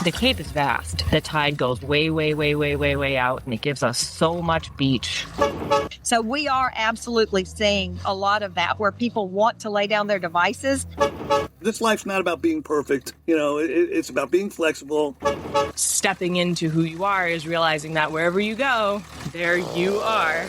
The Cape is vast. The tide goes way, way, way, way, way, way out, and it gives us so much beach. So we are absolutely seeing a lot of that where people want to lay down their devices. This life's not about being perfect. It's about being flexible. Stepping into who you are is realizing that wherever you go, there you are.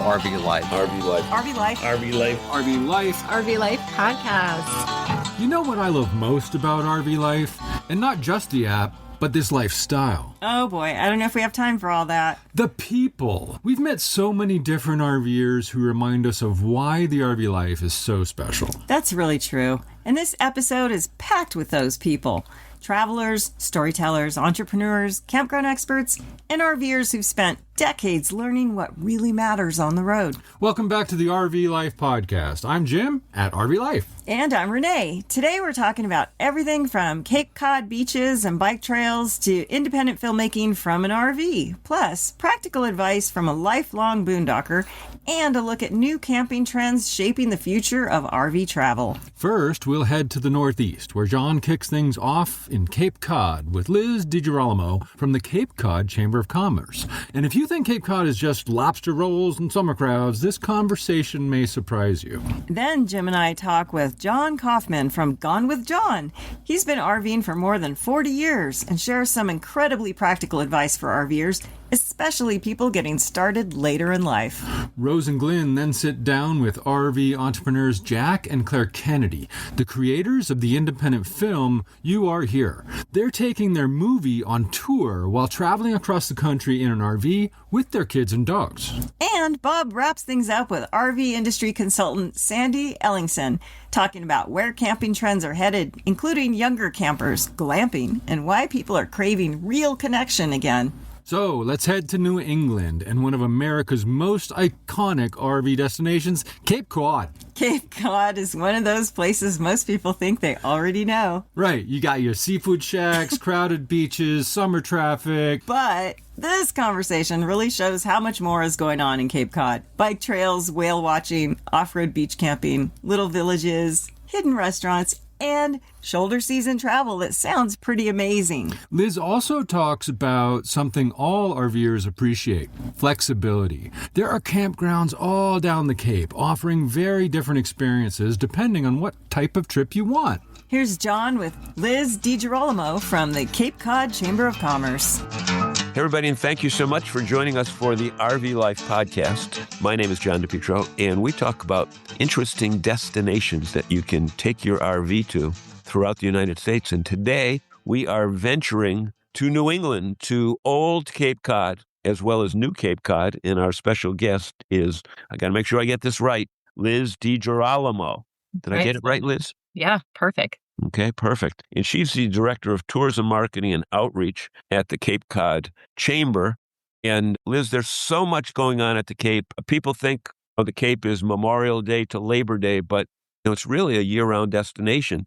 RV Life. RV Life. RV Life. RV Life. RV Life. RV Life Podcast. You know what I love most about RV Life? And not just the app, but this lifestyle. Oh boy, I don't know if we have time for all that. The people. We've met so many different RVers who remind us of why the RV life is so special. That's really true. And this episode is packed with those people. Travelers, storytellers, entrepreneurs, campground experts, and RVers who've spent decades learning what really matters on the road. Welcome back to the RV Life Podcast. I'm Jim at RV Life. And I'm Renee. Today we're talking about everything from Cape Cod beaches and bike trails to independent filmmaking from an RV, plus practical advice from a lifelong boondocker and a look at new camping trends shaping the future of RV travel. First, we'll head to the Northeast, where John kicks things off in Cape Cod with Liz Di Giralamo from the Cape Cod Chamber of Commerce. And if you think Cape Cod is just lobster rolls and summer crowds, this conversation may surprise you. Then Jim and I talk with John Kaufman from Gone with John. He's been RVing for more than 40 years and shares some incredibly practical advice for RVers, especially people getting started later in life. Rose and Glenn then sit down with RV entrepreneurs Jack and Claire Kennedy, the creators of the independent film You Are Here. They're taking their movie on tour while traveling across the country in an RV with their kids and dogs. And Bob wraps things up with RV industry consultant Sandy Ellingson, talking about where camping trends are headed, including younger campers, glamping, and why people are craving real connection again. So let's head to New England and one of America's most iconic RV destinations, Cape Cod. Cape Cod is one of those places most people think they already know. Right, you got your seafood shacks, crowded beaches, summer traffic. But this conversation really shows how much more is going on in Cape Cod. Bike trails, whale watching, off-road beach camping, little villages, hidden restaurants, and shoulder season travel that sounds pretty amazing. Liz also talks about something all RVers appreciate: flexibility. There are campgrounds all down the Cape offering very different experiences depending on what type of trip you want. Here's John with Liz Di Giralamo from the Cape Cod Chamber of Commerce. Hey, everybody, and thank you so much for joining us for the RV Life Podcast. My name is John DePietro, and we talk about interesting destinations that you can take your RV to throughout the United States. And today, we are venturing to New England, to Old Cape Cod, as well as New Cape Cod. And our special guest is, I got to make sure I get this right, Liz Di Giralamo. Did I get it right, Liz? Yeah, perfect. Okay, perfect. And she's the Director of Tourism Marketing and Outreach at the Cape Cod Chamber. And Liz, there's so much going on at the Cape. People think of the Cape as Memorial Day to Labor Day, but it's really a year-round destination.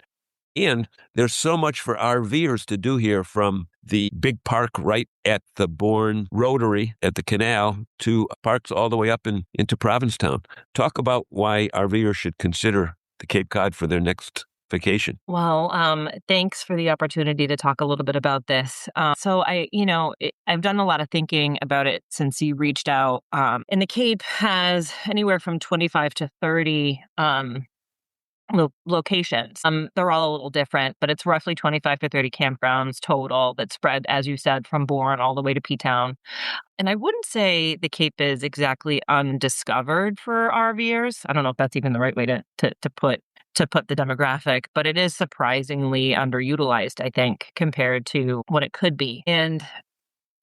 And there's so much for RVers to do here, from the big park right at the Bourne Rotary at the canal to parks all the way up into Provincetown. Talk about why RVers should consider the Cape Cod for their next vacation. Well, thanks for the opportunity to talk a little bit about this. I've done a lot of thinking about it since you reached out. And the Cape has anywhere from 25 to 30 locations. They're all a little different, but it's roughly 25 to 30 campgrounds total that spread, as you said, from Bourne all the way to P-Town. And I wouldn't say the Cape is exactly undiscovered for RVers. I don't know if that's even the right way to put the demographic, but it is surprisingly underutilized, I think, compared to what it could be. And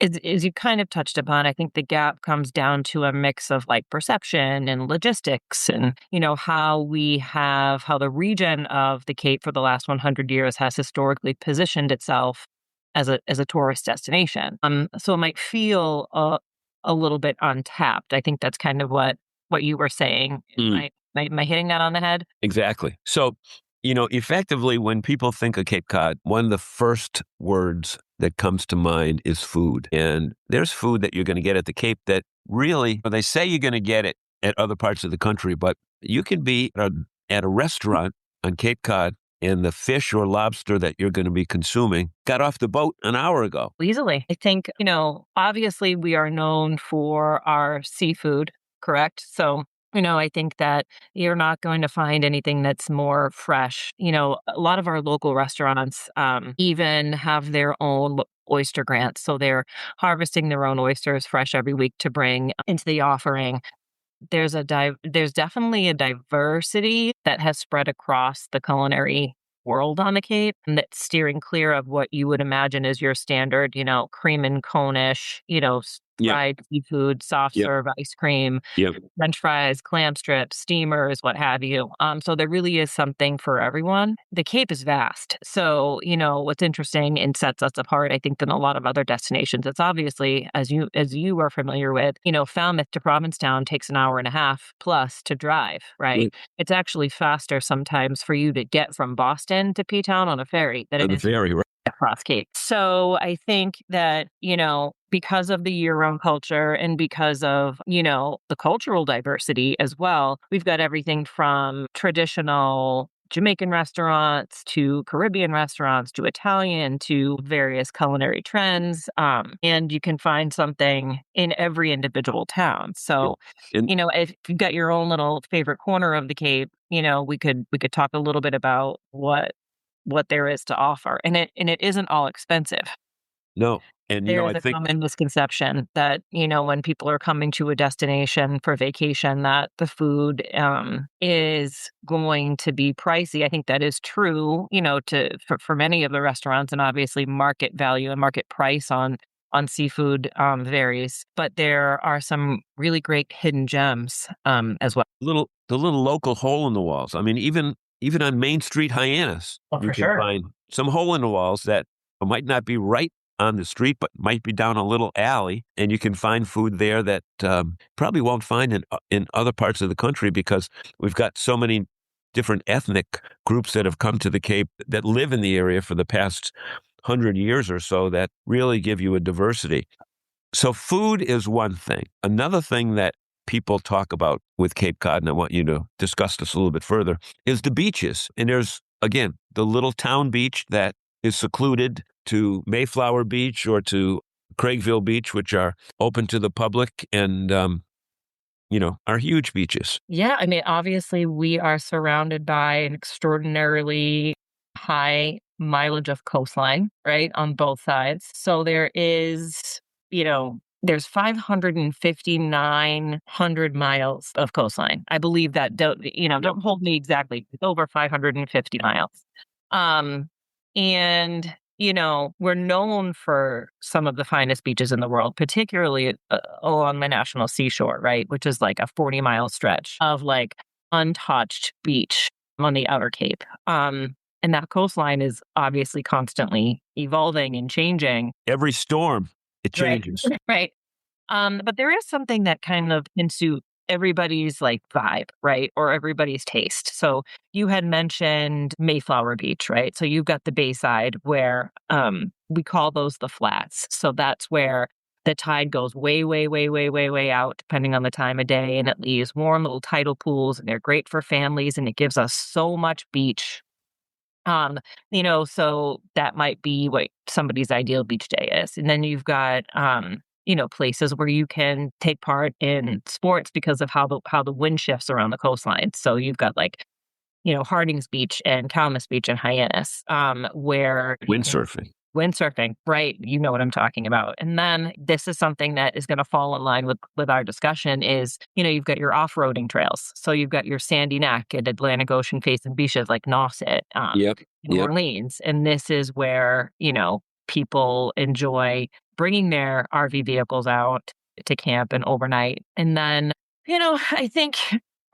as you kind of touched upon, I think the gap comes down to a mix of like perception and logistics and, how the region of the Cape for the last 100 years has historically positioned itself as a tourist destination. So it might feel a little bit untapped. I think that's kind of what you were saying. Am I hitting that on the head? Exactly. So, effectively, when people think of Cape Cod, one of the first words that comes to mind is food. And there's food that you're going to get at the Cape that really, they say you're going to get it at other parts of the country, but you can be at a restaurant on Cape Cod and the fish or lobster that you're going to be consuming got off the boat an hour ago. Easily. I think, obviously we are known for our seafood, correct? So, I think that you're not going to find anything that's more fresh. A lot of our local restaurants even have their own oyster grants. So they're harvesting their own oysters fresh every week to bring into the offering. There's definitely a diversity that has spread across the culinary world on the Cape, and that's steering clear of what you would imagine is your standard, cream and cone-ish, Yep. fried seafood, soft Yep. serve ice cream, Yep. French fries, clam strips, steamers, what have you. So there really is something for everyone. The Cape is vast. So, what's interesting and sets us apart, I think, than a lot of other destinations. It's obviously, as you are familiar with, Falmouth to Provincetown takes an hour and a half plus to drive, right? Right. It's actually faster sometimes for you to get from Boston to P-Town on a ferry than On it the is ferry, right? across Cape. So I think that, because of the year-round culture and because of, the cultural diversity as well, we've got everything from traditional Jamaican restaurants to Caribbean restaurants to Italian to various culinary trends. And you can find something in every individual town. So, And if you've got your own little favorite corner of the Cape, we could talk a little bit about what there is to offer. And it isn't all expensive. no, and There I is a think common misconception that, when people are coming to a destination for vacation, that the food is going to be pricey. I think that is true, for many of the restaurants, and obviously market value and market price on seafood varies. But there are some really great hidden gems as well. the little local hole in the walls. I mean, even on Main Street, Hyannis, Oh, you for can sure. find some hole in the walls that might not be right on the street, but might be down a little alley, and you can find food there that probably won't find in other parts of the country, because we've got so many different ethnic groups that have come to the Cape that live in the area for the past 100 years or so that really give you a diversity. So food is one thing. Another thing that people talk about with Cape Cod, and I want you to discuss this a little bit further, is the beaches. And there's, again, the little town beach that is secluded to Mayflower Beach or to Craigville Beach, which are open to the public and, are huge beaches. Yeah, I mean, obviously, we are surrounded by an extraordinarily high mileage of coastline, right, on both sides. So there is, there's 559 miles of coastline. I believe that, don't hold me exactly. It's over 550 miles. And we're known for some of the finest beaches in the world, particularly along the national seashore, right? Which is like a 40-mile stretch of like untouched beach on the outer Cape. And that coastline is obviously constantly evolving and changing. Every storm, it changes. Right. But there is something that kind of can suit everybody's like vibe, right? Or everybody's taste. So you had mentioned Mayflower Beach, right? So you've got the Bayside where we call those the flats. So that's where the tide goes way, way, way, way, way, way out, depending on the time of day. And it leaves warm little tidal pools, and they're great for families, and it gives us so much beach. So that might be what somebody's ideal beach day is. And then you've got places where you can take part in sports because of how the wind shifts around the coastline. So you've got like, Hardings Beach and Calmus Beach and Hyannis, where windsurfing, right? You know what I'm talking about. And then this is something that is going to fall in line with our discussion is, you've got your off-roading trails. So you've got your Sandy Neck and Atlantic Ocean facing beaches like Nauset, New Orleans. And this is where, people enjoy bringing their RV vehicles out to camp and overnight. And then, I think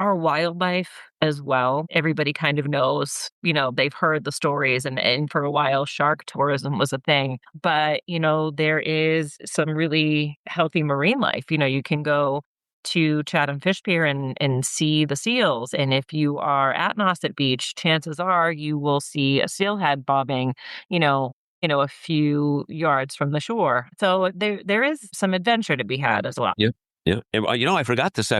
our wildlife as well, everybody kind of knows, they've heard the stories, and for a while, shark tourism was a thing. But, there is some really healthy marine life. You can go to Chatham Fish Pier and see the seals. And if you are at Nauset Beach, chances are you will see a steelhead bobbing, a few yards from the shore. So there is some adventure to be had as well. Yeah. Yeah. And, I forgot this.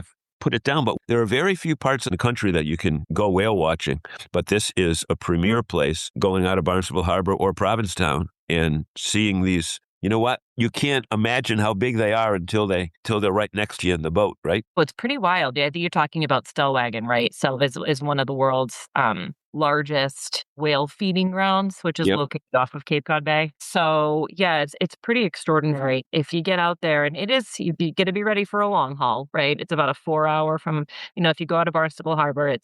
put it down, but there are very few parts in the country that you can go whale watching. But this is a premier place, going out of Barnstable Harbor or Provincetown and seeing these. You know what? You can't imagine how big they are until they're right next to you in the boat, right? Well, it's pretty wild. I think you're talking about Stellwagen, right? So is one of the world's largest whale feeding grounds, which is located off of Cape Cod Bay. So yeah, it's pretty extraordinary. If you get out there, and you got to be ready for a long haul, right? It's about a 4 hour from, if you go out of Barnstable Harbor,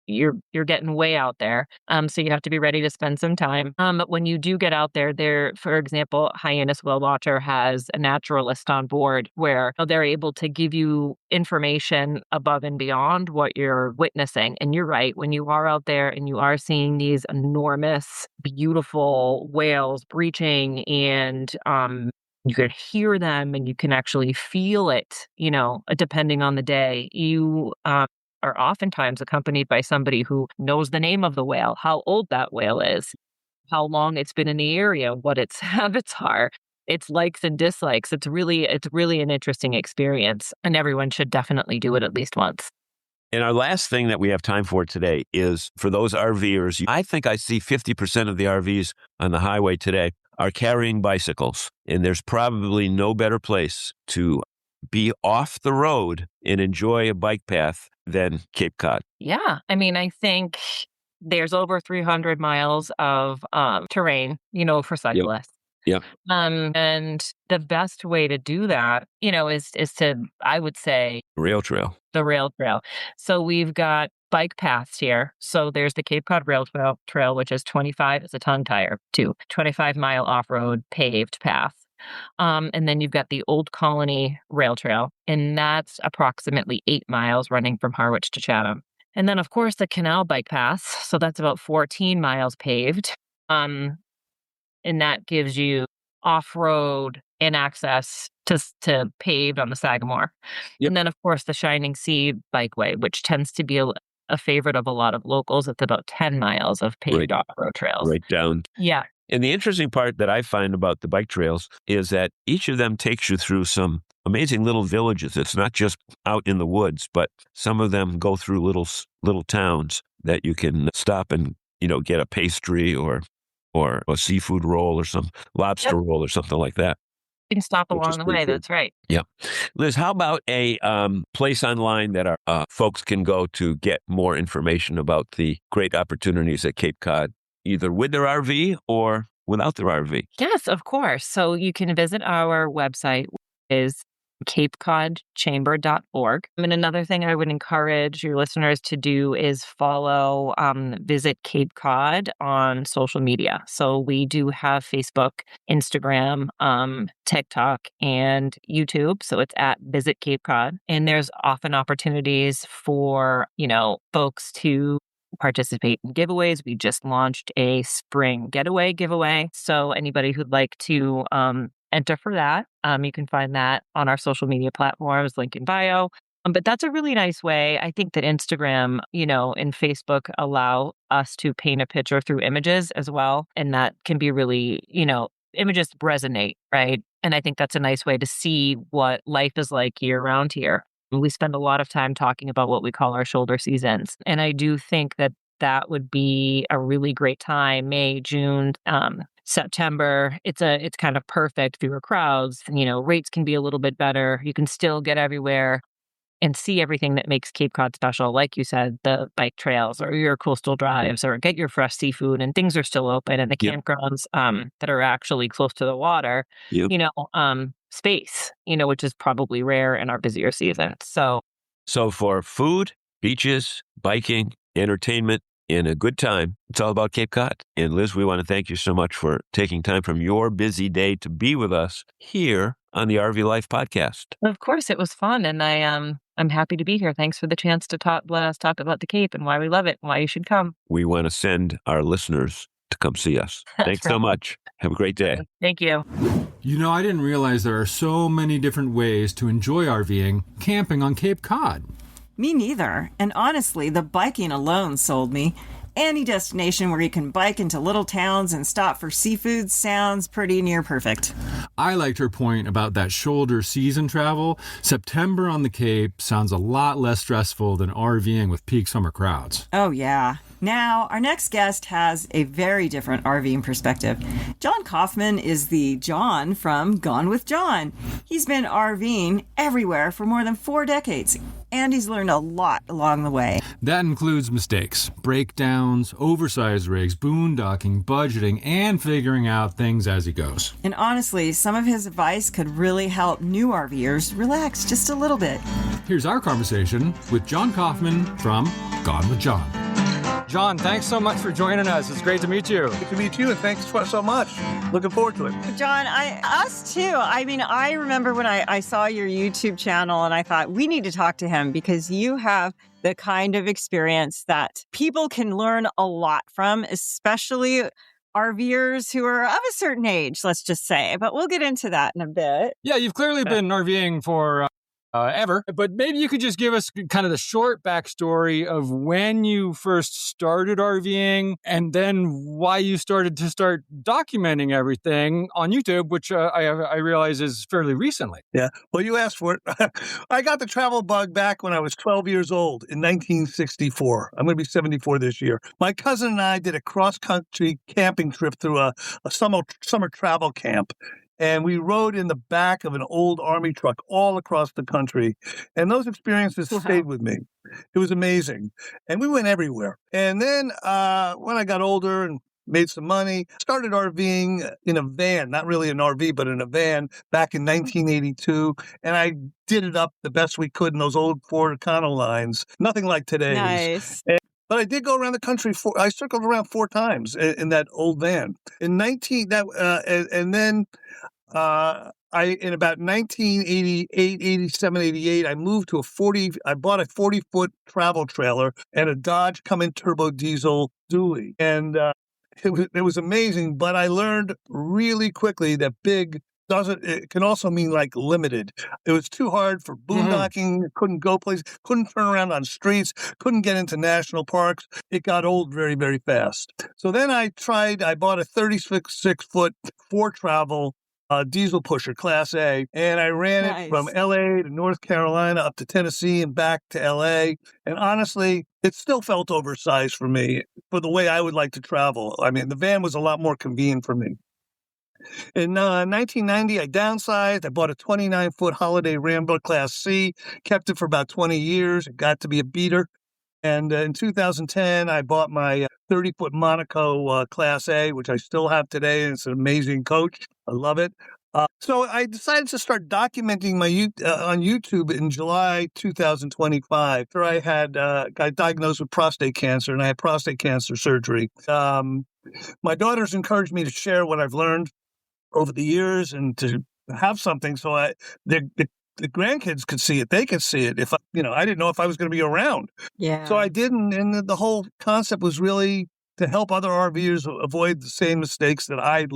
you're getting way out there. So you have to be ready to spend some time. But when you do get out there, for example, Hyannis Whale Watcher has a naturalist on board where they're able to give you information above and beyond what you're witnessing. And you're right, when you are out there and you are seeing these enormous, beautiful whales breaching, and you can hear them and you can actually feel it, depending on the day, you are oftentimes accompanied by somebody who knows the name of the whale, how old that whale is, how long it's been in the area, what its habits are, its likes and dislikes. It's really an interesting experience, and everyone should definitely do it at least once. And our last thing that we have time for today is for those RVers. I think I see 50% of the RVs on the highway today are carrying bicycles, and there's probably no better place to be off the road and enjoy a bike path than Cape Cod. Yeah. I think there's over 300 miles of terrain, for cyclists. Yep. And the best way to do that, is to, I would say, Rail trail. The rail trail. So we've got bike paths here. So there's the Cape Cod Rail Trail, which is 25, it's a tongue tire, 25-mile off-road paved path. And then you've got the Old Colony Rail Trail, and that's approximately 8 miles running from Harwich to Chatham. And then, of course, the Canal Bike Path. So that's about 14 miles paved. And that gives you off-road and access to paved on the Sagamore. Yep. And then, of course, the Shining Sea Bikeway, which tends to be a favorite of a lot of locals. It's about 10 miles of paved off-road trails. Right down. Yeah. And the interesting part that I find about the bike trails is that each of them takes you through some amazing little villages. It's not just out in the woods, but some of them go through little towns that you can stop and, get a pastry or a seafood roll or some lobster roll or something like that. You can stop along the way. Cool. That's right. Yeah. Liz, how about a place online that our folks can go to get more information about the great opportunities at Cape Cod, either with their RV or without their RV? Yes, of course. So you can visit our website, which is capecodchamber.org. And another thing I would encourage your listeners to do is follow Visit Cape Cod on social media. So we do have Facebook, Instagram, TikTok, and YouTube. So it's at Visit Cape Cod. And there's often opportunities for, folks to participate in giveaways. We just launched a spring getaway giveaway. So anybody who'd like to enter for that, you can find that on our social media platforms, link in bio. But that's a really nice way. I think that Instagram, and Facebook allow us to paint a picture through images as well. And that can be really, images resonate, right? And I think that's a nice way to see what life is like year round here. We spend a lot of time talking about what we call our shoulder seasons. And I do think that would be a really great time, May, June, September. It's kind of perfect, fewer crowds, rates can be a little bit better. You can still get everywhere and see everything that makes Cape Cod special. Like you said, the bike trails or your coastal drives or get your fresh seafood, and things are still open, and the campgrounds that are actually close to the water, space, which is probably rare in our busier season. So for food, beaches, biking, entertainment, and a good time, it's all about Cape Cod. And Liz, we want to thank you so much for taking time from your busy day to be with us here on the RV Life podcast. Of course, it was fun, and I'm happy to be here. Thanks for the chance to let us talk about the Cape and why we love it and why you should come. We want to send our listeners to come see us. Thanks so much. Have a great day. Thank you. I didn't realize there are so many different ways to enjoy RVing, camping on Cape Cod. Me neither. And honestly, the biking alone sold me. Any destination where you can bike into little towns and stop for seafood sounds pretty near perfect. I liked her point about that shoulder season travel. September on the Cape sounds a lot less stressful than RVing with peak summer crowds. Oh, yeah. Now, our next guest has a very different RVing perspective. John Kaufman is the John from Gone with John. He's been RVing everywhere for more than 4 decades, and he's learned a lot along the way. That includes mistakes, breakdowns, oversized rigs, boondocking, budgeting, and figuring out things as he goes. And honestly, some of his advice could really help new RVers relax just a little bit. Here's our conversation with John Kaufman from Gone with John. John, thanks so much for joining us. It's great to meet you. Good to meet you, and thanks so much. Looking forward to it. John, us too. I mean, I remember when I saw your YouTube channel and I thought, we need to talk to him because you have the kind of experience that people can learn a lot from, especially RVers who are of a certain age, let's just say. But we'll get into that in a bit. Yeah, you've clearly been RVing for ever, but maybe you could just give us kind of the short backstory of when you first started RVing and then why you started documenting everything on YouTube, which I realize is fairly recently. Yeah. Well, you asked for it. I got the travel bug back when I was 12 years old in 1964. I'm going to be 74 this year. My cousin and I did a cross-country camping trip through a summer travel camp. And we rode in the back of an old army truck all across the country. And those experiences stayed with me. It was amazing. And we went everywhere. And then when I got older and made some money, started RVing in a van, not really an RV, but in a van back in 1982. And I did it up the best we could in those old Ford Econolines. Nothing like today's. Nice. But I did go around the country. I circled around 4 times in that old van. In about 1988, 87, 88, I moved to I bought a 40-foot travel trailer and a Dodge Cummin turbo diesel dually. And it was amazing, but I learned really quickly that big it can also mean like limited. It was too hard for boondocking, couldn't go places, couldn't turn around on streets, couldn't get into national parks. It got old very, very fast. So then I bought a 36-foot for travel diesel pusher, Class A, and I ran it from LA to North Carolina up to Tennessee and back to LA. And honestly, it still felt oversized for me for the way I would like to travel. I mean, the van was a lot more convenient for me. In 1990, I downsized. I bought a 29-foot Holiday Rambler Class C, kept it for about 20 years. It got to be a beater. And in 2010, I bought my 30-foot Monaco Class A, which I still have today. And it's an amazing coach. I love it. So I decided to start documenting my on YouTube in July 2025. After I got diagnosed with prostate cancer, and I had prostate cancer surgery. My daughters encouraged me to share what I've learned over the years and to have something so the grandkids could see it. They could see it. If I didn't know if I was going to be around. Yeah. So I didn't. And the whole concept was really to help other RVers avoid the same mistakes that I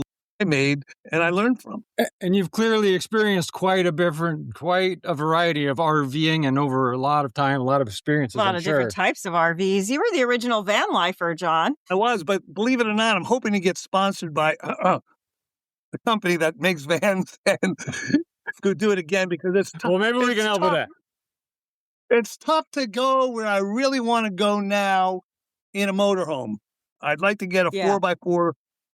made and I learned from. And you've clearly experienced quite a variety of RVing and over a lot of time, a lot of experiences. A lot of different types of RVs. You were the original van lifer, John. I was, but believe it or not, I'm hoping to get sponsored by the company that makes vans and go do it again because it's tough. Well, maybe we can help with that. It's tough to go where I really want to go now in a motorhome. I'd like to get a 4x4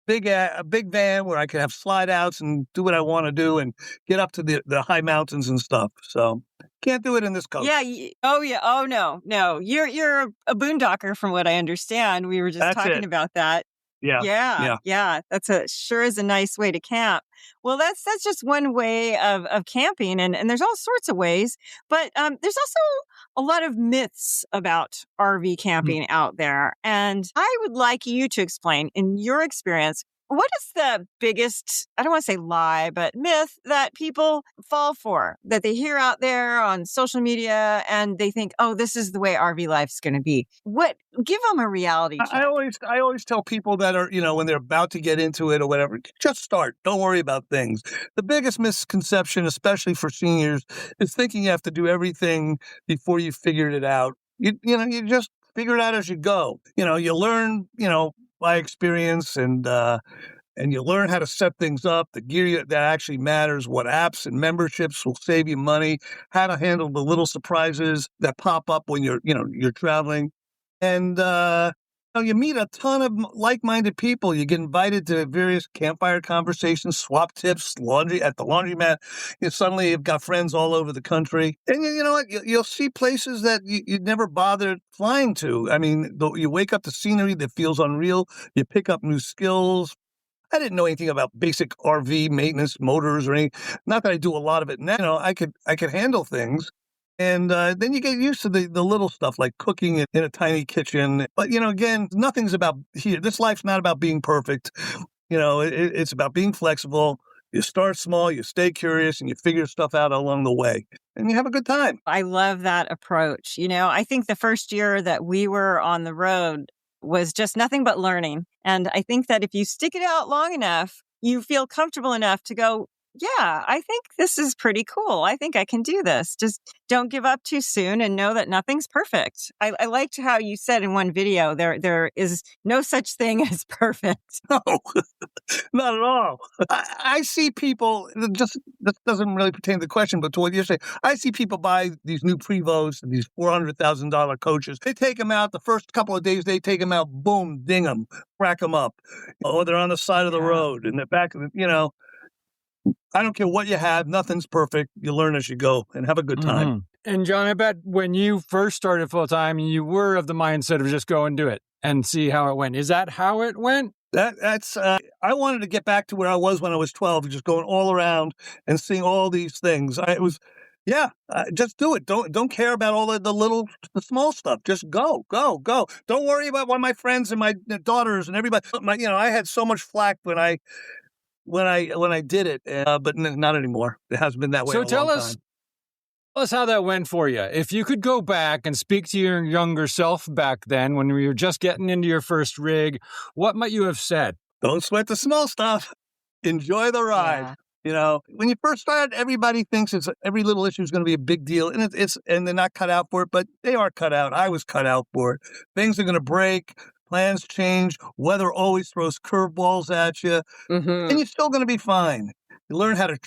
a big van where I can have slide outs and do what I want to do and get up to the high mountains and stuff. So can't do it in this coast. Yeah. Oh, no. You're a boondocker from what I understand. We were just talking about that. Yeah. That's sure is a nice way to camp. Well, that's just one way of camping, and there's all sorts of ways. But there's also a lot of myths about RV camping out there, and I would like you to explain, in your experience, what is the biggest, I don't want to say lie, but myth that people fall for, that they hear out there on social media and they think, oh, this is the way RV life's going to be? Give them a reality check. I always tell people that are, when they're about to get into it or whatever, just start. Don't worry about things. The biggest misconception, especially for seniors, is thinking you have to do everything before you figured it out. You just figure it out as you go. You learn, by experience and and you learn how to set things up, the gear that actually matters, what apps and memberships will save you money, how to handle the little surprises that pop up when you're traveling. And you meet a ton of like-minded people. You get invited to various campfire conversations, swap tips, laundry at the laundromat. Suddenly you've got friends all over the country. And you know what? You'll see places that you'd never bothered flying to. I mean, you wake up to scenery that feels unreal. You pick up new skills. I didn't know anything about basic RV maintenance, motors, or anything. Not that I do a lot of it now. I could handle things. And then you get used to the little stuff like cooking in a tiny kitchen. But, again, nothing's about here. This life's not about being perfect. It's about being flexible. You start small, you stay curious, and you figure stuff out along the way. And you have a good time. I love that approach. I think the first year that we were on the road was just nothing but learning. And I think that if you stick it out long enough, you feel comfortable enough to go, yeah, I think this is pretty cool. I think I can do this. Just don't give up too soon and know that nothing's perfect. I liked how you said in one video, there is no such thing as perfect. No, not at all. I see people, this doesn't really pertain to the question, but to what you're saying, I see people buy these new Prevos, these $400,000 coaches. They take them out, the first couple of days, they take them out, boom, ding them, crack them up. Or they're on the side of the road in the back of the, I don't care what you have. Nothing's perfect. You learn as you go and have a good time. Mm-hmm. And John, I bet when you first started full time, you were of the mindset of just go and do it and see how it went. Is that how it went? That's I wanted to get back to where I was when I was 12, just going all around and seeing all these things. Just do it. Don't care about all the small stuff. Just go. Don't worry about what my friends and my daughters and everybody. I had so much flack when I did it, but not anymore. It hasn't been that way. So tell us how that went for you. If you could go back and speak to your younger self back then, when you were just getting into your first rig, what might you have said? Don't sweat the small stuff. Enjoy the ride. Yeah. When you first start, everybody thinks every little issue is going to be a big deal, and and they're not cut out for it, but they are cut out. I was cut out for it. Things are going to break. Plans change. Weather always throws curveballs at you, and you're still going to be fine. You learn how to,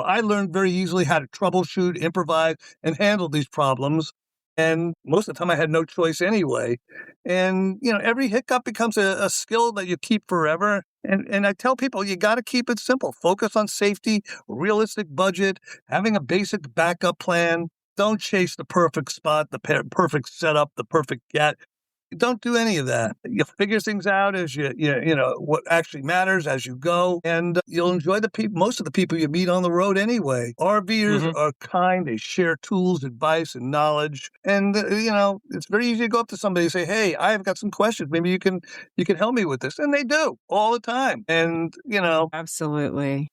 I learned very easily how to troubleshoot, improvise, and handle these problems. And most of the time I had no choice anyway. And, every hiccup becomes a skill that you keep forever. And I tell people, you got to keep it simple. Focus on safety, realistic budget, having a basic backup plan. Don't chase the perfect spot, the perfect setup, the perfect get. Don't do any of that. You figure things out as you what actually matters as you go, and you'll enjoy most of the people you meet on the road anyway. RVers are kind. They share tools, advice, and knowledge. And it's very easy to go up to somebody and say, "Hey, I've got some questions. Maybe you can help me with this." And they do all the time. And Absolutely.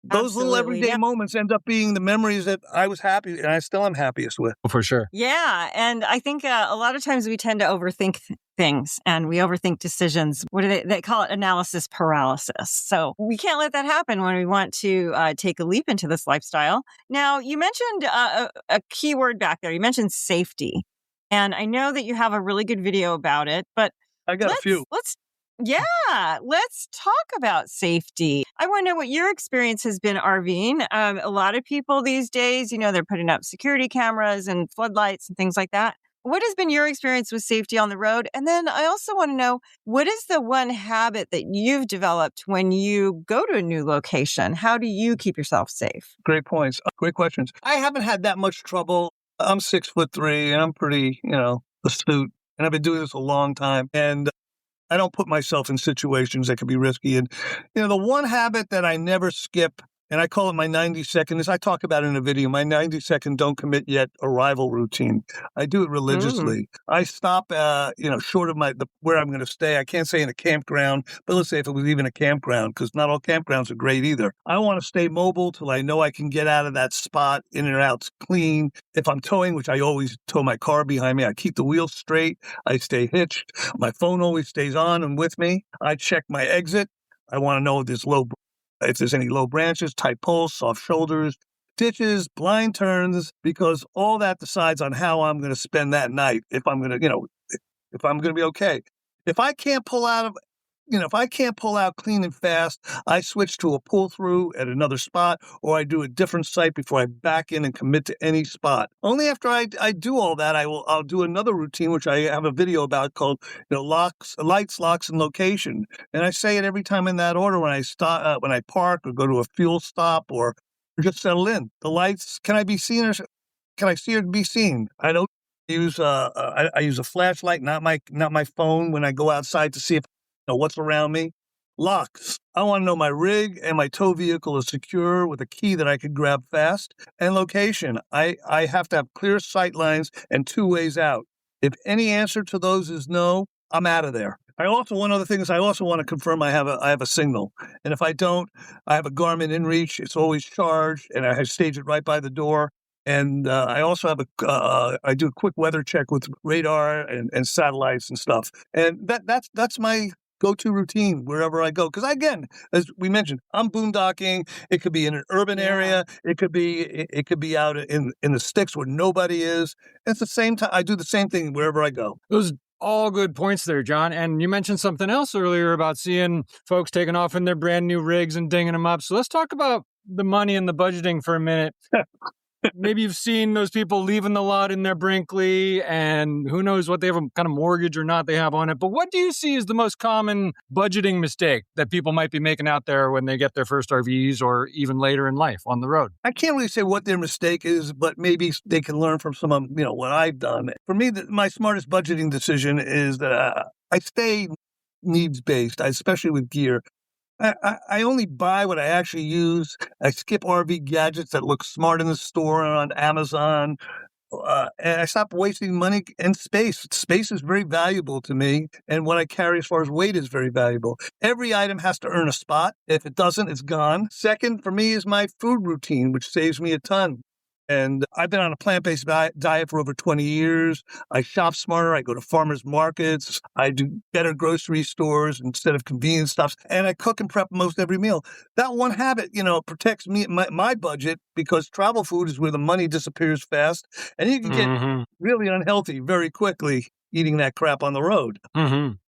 Those little everyday moments end up being the memories that I was happy and I still am happiest with. For sure. Yeah. And I think a lot of times we tend to overthink things and we overthink decisions. What do they call it? Analysis paralysis. So we can't let that happen when we want to take a leap into this lifestyle. Now, you mentioned a key word back there. You mentioned safety. And I know that you have a really good video about it, but I got a few. Let's talk about safety. I want to know what your experience has been RVing. A lot of people these days, they're putting up security cameras and floodlights and things like that. What has been your experience with safety on the road? And then I also want to know, what is the one habit that you've developed when you go to a new location? How do you keep yourself safe? Great points. Great questions. I haven't had that much trouble. I'm 6'3" and I'm pretty, astute. And I've been doing this a long time. And I don't put myself in situations that could be risky. And, the one habit that I never skip, and I call it my 90-second, as I talk about in a video, my 90-second don't commit yet arrival routine. I do it religiously. I stop, short of where I'm going to stay. I can't say in a campground, but let's say if it was even a campground, because not all campgrounds are great either. I want to stay mobile till I know I can get out of that spot, in and out clean. If I'm towing, which I always tow my car behind me, I keep the wheels straight. I stay hitched. My phone always stays on and with me. I check my exit. I want to know if there's any low branches, tight poles, soft shoulders, ditches, blind turns, because all that decides on how I'm going to spend that night. If I'm going to, if I'm going to be okay. If I can't pull out of if I can't pull out clean and fast, I switch to a pull through at another spot, or I do a different site before I back in and commit to any spot. Only after I do all that, I'll do another routine, which I have a video about called, lights, locks, and location. And I say it every time in that order when I stop, when I park or go to a fuel stop or just settle in. The lights, can I be seen or can I see or be seen? I don't use I use a flashlight, not my phone when I go outside to see if what's around me. Locks. I want to know my rig and my tow vehicle is secure with a key that I could grab fast. And location. I have to have clear sight lines and 2 ways out. If any answer to those is no, I'm out of there. One other thing is I also want to confirm I have a signal. And if I don't, I have a Garmin InReach. It's always charged, and I stage it right by the door. And I also have I do a quick weather check with radar and satellites and stuff. And that's my go-to routine wherever I go. Because again, as we mentioned, I'm boondocking. It could be in an urban area. It could be out in the sticks where nobody is. It's the same time. I do the same thing wherever I go. Those all good points there, John. And you mentioned something else earlier about seeing folks taking off in their brand new rigs and dinging them up. So let's talk about the money and the budgeting for a minute. Maybe you've seen those people leaving the lot in their Brinkley, and who knows what they have, a kind of mortgage or not they have on it. But what do you see as the most common budgeting mistake that people might be making out there when they get their first RVs or even later in life on the road? I can't really say what their mistake is, but maybe they can learn from some of what I've done. For me, my smartest budgeting decision is that I stay needs-based, especially with gear. I only buy what I actually use. I skip RV gadgets that look smart in the store and on Amazon. And I stop wasting money and space. Space is very valuable to me. And what I carry as far as weight is very valuable. Every item has to earn a spot. If it doesn't, it's gone. Second, for me, is my food routine, which saves me a ton. And I've been on a plant-based diet for over 20 years. I shop smarter. I go to farmers markets. I do better grocery stores instead of convenience stops. And I cook and prep most every meal. That one habit, protects me, my budget, because travel food is where the money disappears fast. And you can get really unhealthy very quickly eating that crap on the road.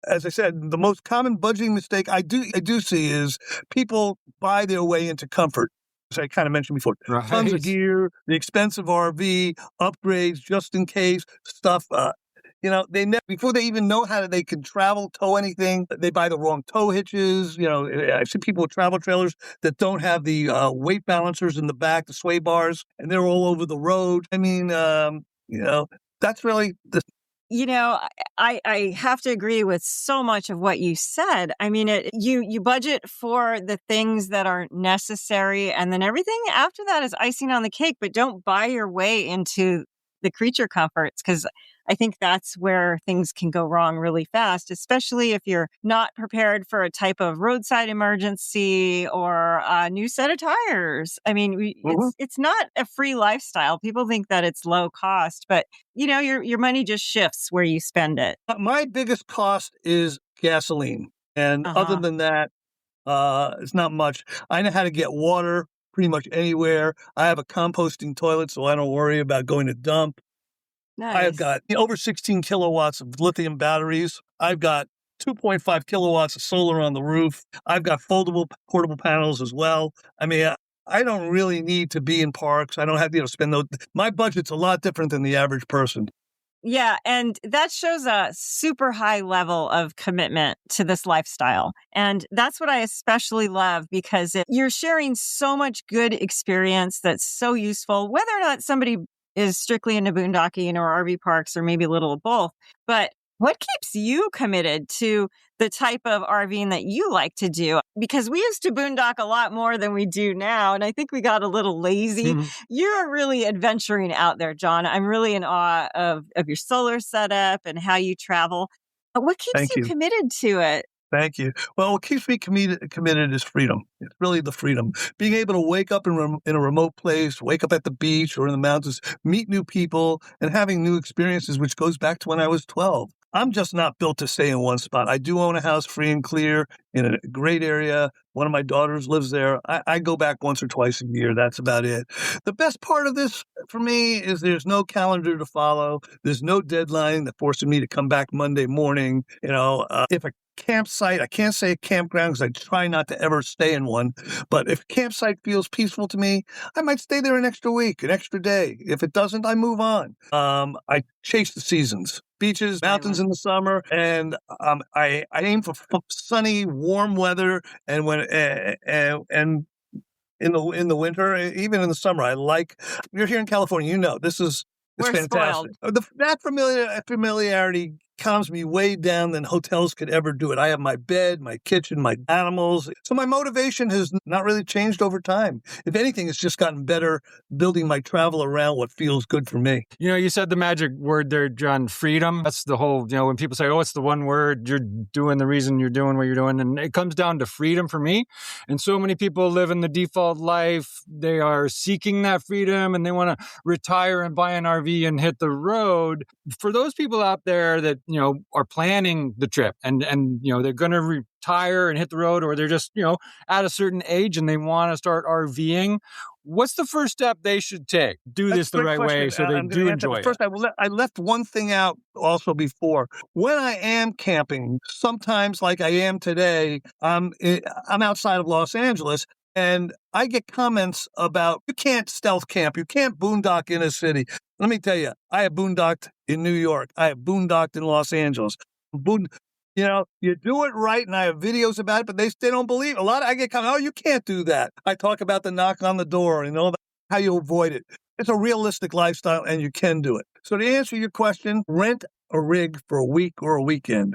As I said, the most common budgeting mistake I do see is people buy their way into comfort. As I kind of mentioned before, tons of gear, the expensive RV, upgrades, just in case stuff. Before they even know they can travel, tow anything, they buy the wrong tow hitches. I see people with travel trailers that don't have the weight balancers in the back, the sway bars, and they're all over the road. I mean, that's really the. I have to agree with so much of what you said. I mean, you budget for the things that are necessary, and then everything after that is icing on the cake, but don't buy your way into the creature comforts, because I think that's where things can go wrong really fast, especially if you're not prepared for a type of roadside emergency or a new set of tires. I mean, it's not a free lifestyle. People think that it's low cost, but your money just shifts where you spend it. My biggest cost is gasoline. And other than that, it's not much. I know how to get water pretty much anywhere. I have a composting toilet, so I don't worry about going to dump. Nice. I've got over 16 kilowatts of lithium batteries. I've got 2.5 kilowatts of solar on the roof. I've got foldable portable panels as well. I mean, I don't really need to be in parks. I don't have to spend those. My budget's a lot different than the average person. Yeah, and that shows a super high level of commitment to this lifestyle. And that's what I especially love, because you're sharing so much good experience that's so useful, whether or not somebody is strictly into boondocking or RV parks or maybe a little of both. But what keeps you committed to the type of RVing that you like to do? Because we used to boondock a lot more than we do now, and I think we got a little lazy. You're really adventuring out there, John. I'm really in awe of your solar setup and how you travel. What keeps you committed to it? Thank you. Well, what keeps me committed is freedom. It's really the freedom. Being able to wake up in a remote place, wake up at the beach or in the mountains, meet new people, and having new experiences, which goes back to when I was 12. I'm just not built to stay in one spot. I do own a house free and clear in a great area. One of my daughters lives there. I go back once or twice a year. That's about it. The best part of this for me is there's no calendar to follow. There's no deadline that forces me to come back Monday morning. If a campsite, I can't say a campground because I try not to ever stay in one. But if a campsite feels peaceful to me, I might stay there an extra week, an extra day. If it doesn't, I move on. I chase the seasons. Beaches, mountains in the summer, and I aim for sunny, warm weather. And when and in the winter, even in the summer, I like. You're here in California, this is We're fantastic. That familiarity calms me way down than hotels could ever do it. I have my bed, my kitchen, my animals. So my motivation has not really changed over time. If anything, it's just gotten better building my travel around what feels good for me. You said the magic word there, John, freedom. That's the whole, when people say, oh, it's the one word, you're doing the reason you're doing what you're doing. And it comes down to freedom for me. And so many people live in the default life. They are seeking that freedom and they want to retire and buy an RV and hit the road. For those people out there that, are planning the trip and they're going to retire and hit the road, or they're just, at a certain age and they want to start RVing, what's the first step they should take? Do this the right way so they do enjoy it. First, I left one thing out also before. When I am camping, sometimes like I am today, I'm outside of Los Angeles. And I get comments about, you can't stealth camp, you can't boondock in a city. Let me tell you, I have boondocked in New York. I have boondocked in Los Angeles. You do it right, and I have videos about it, but they don't believe it. I get comments, oh, you can't do that. I talk about the knock on the door and how you avoid it. It's a realistic lifestyle, and you can do it. So to answer your question, rent a rig for a week or a weekend.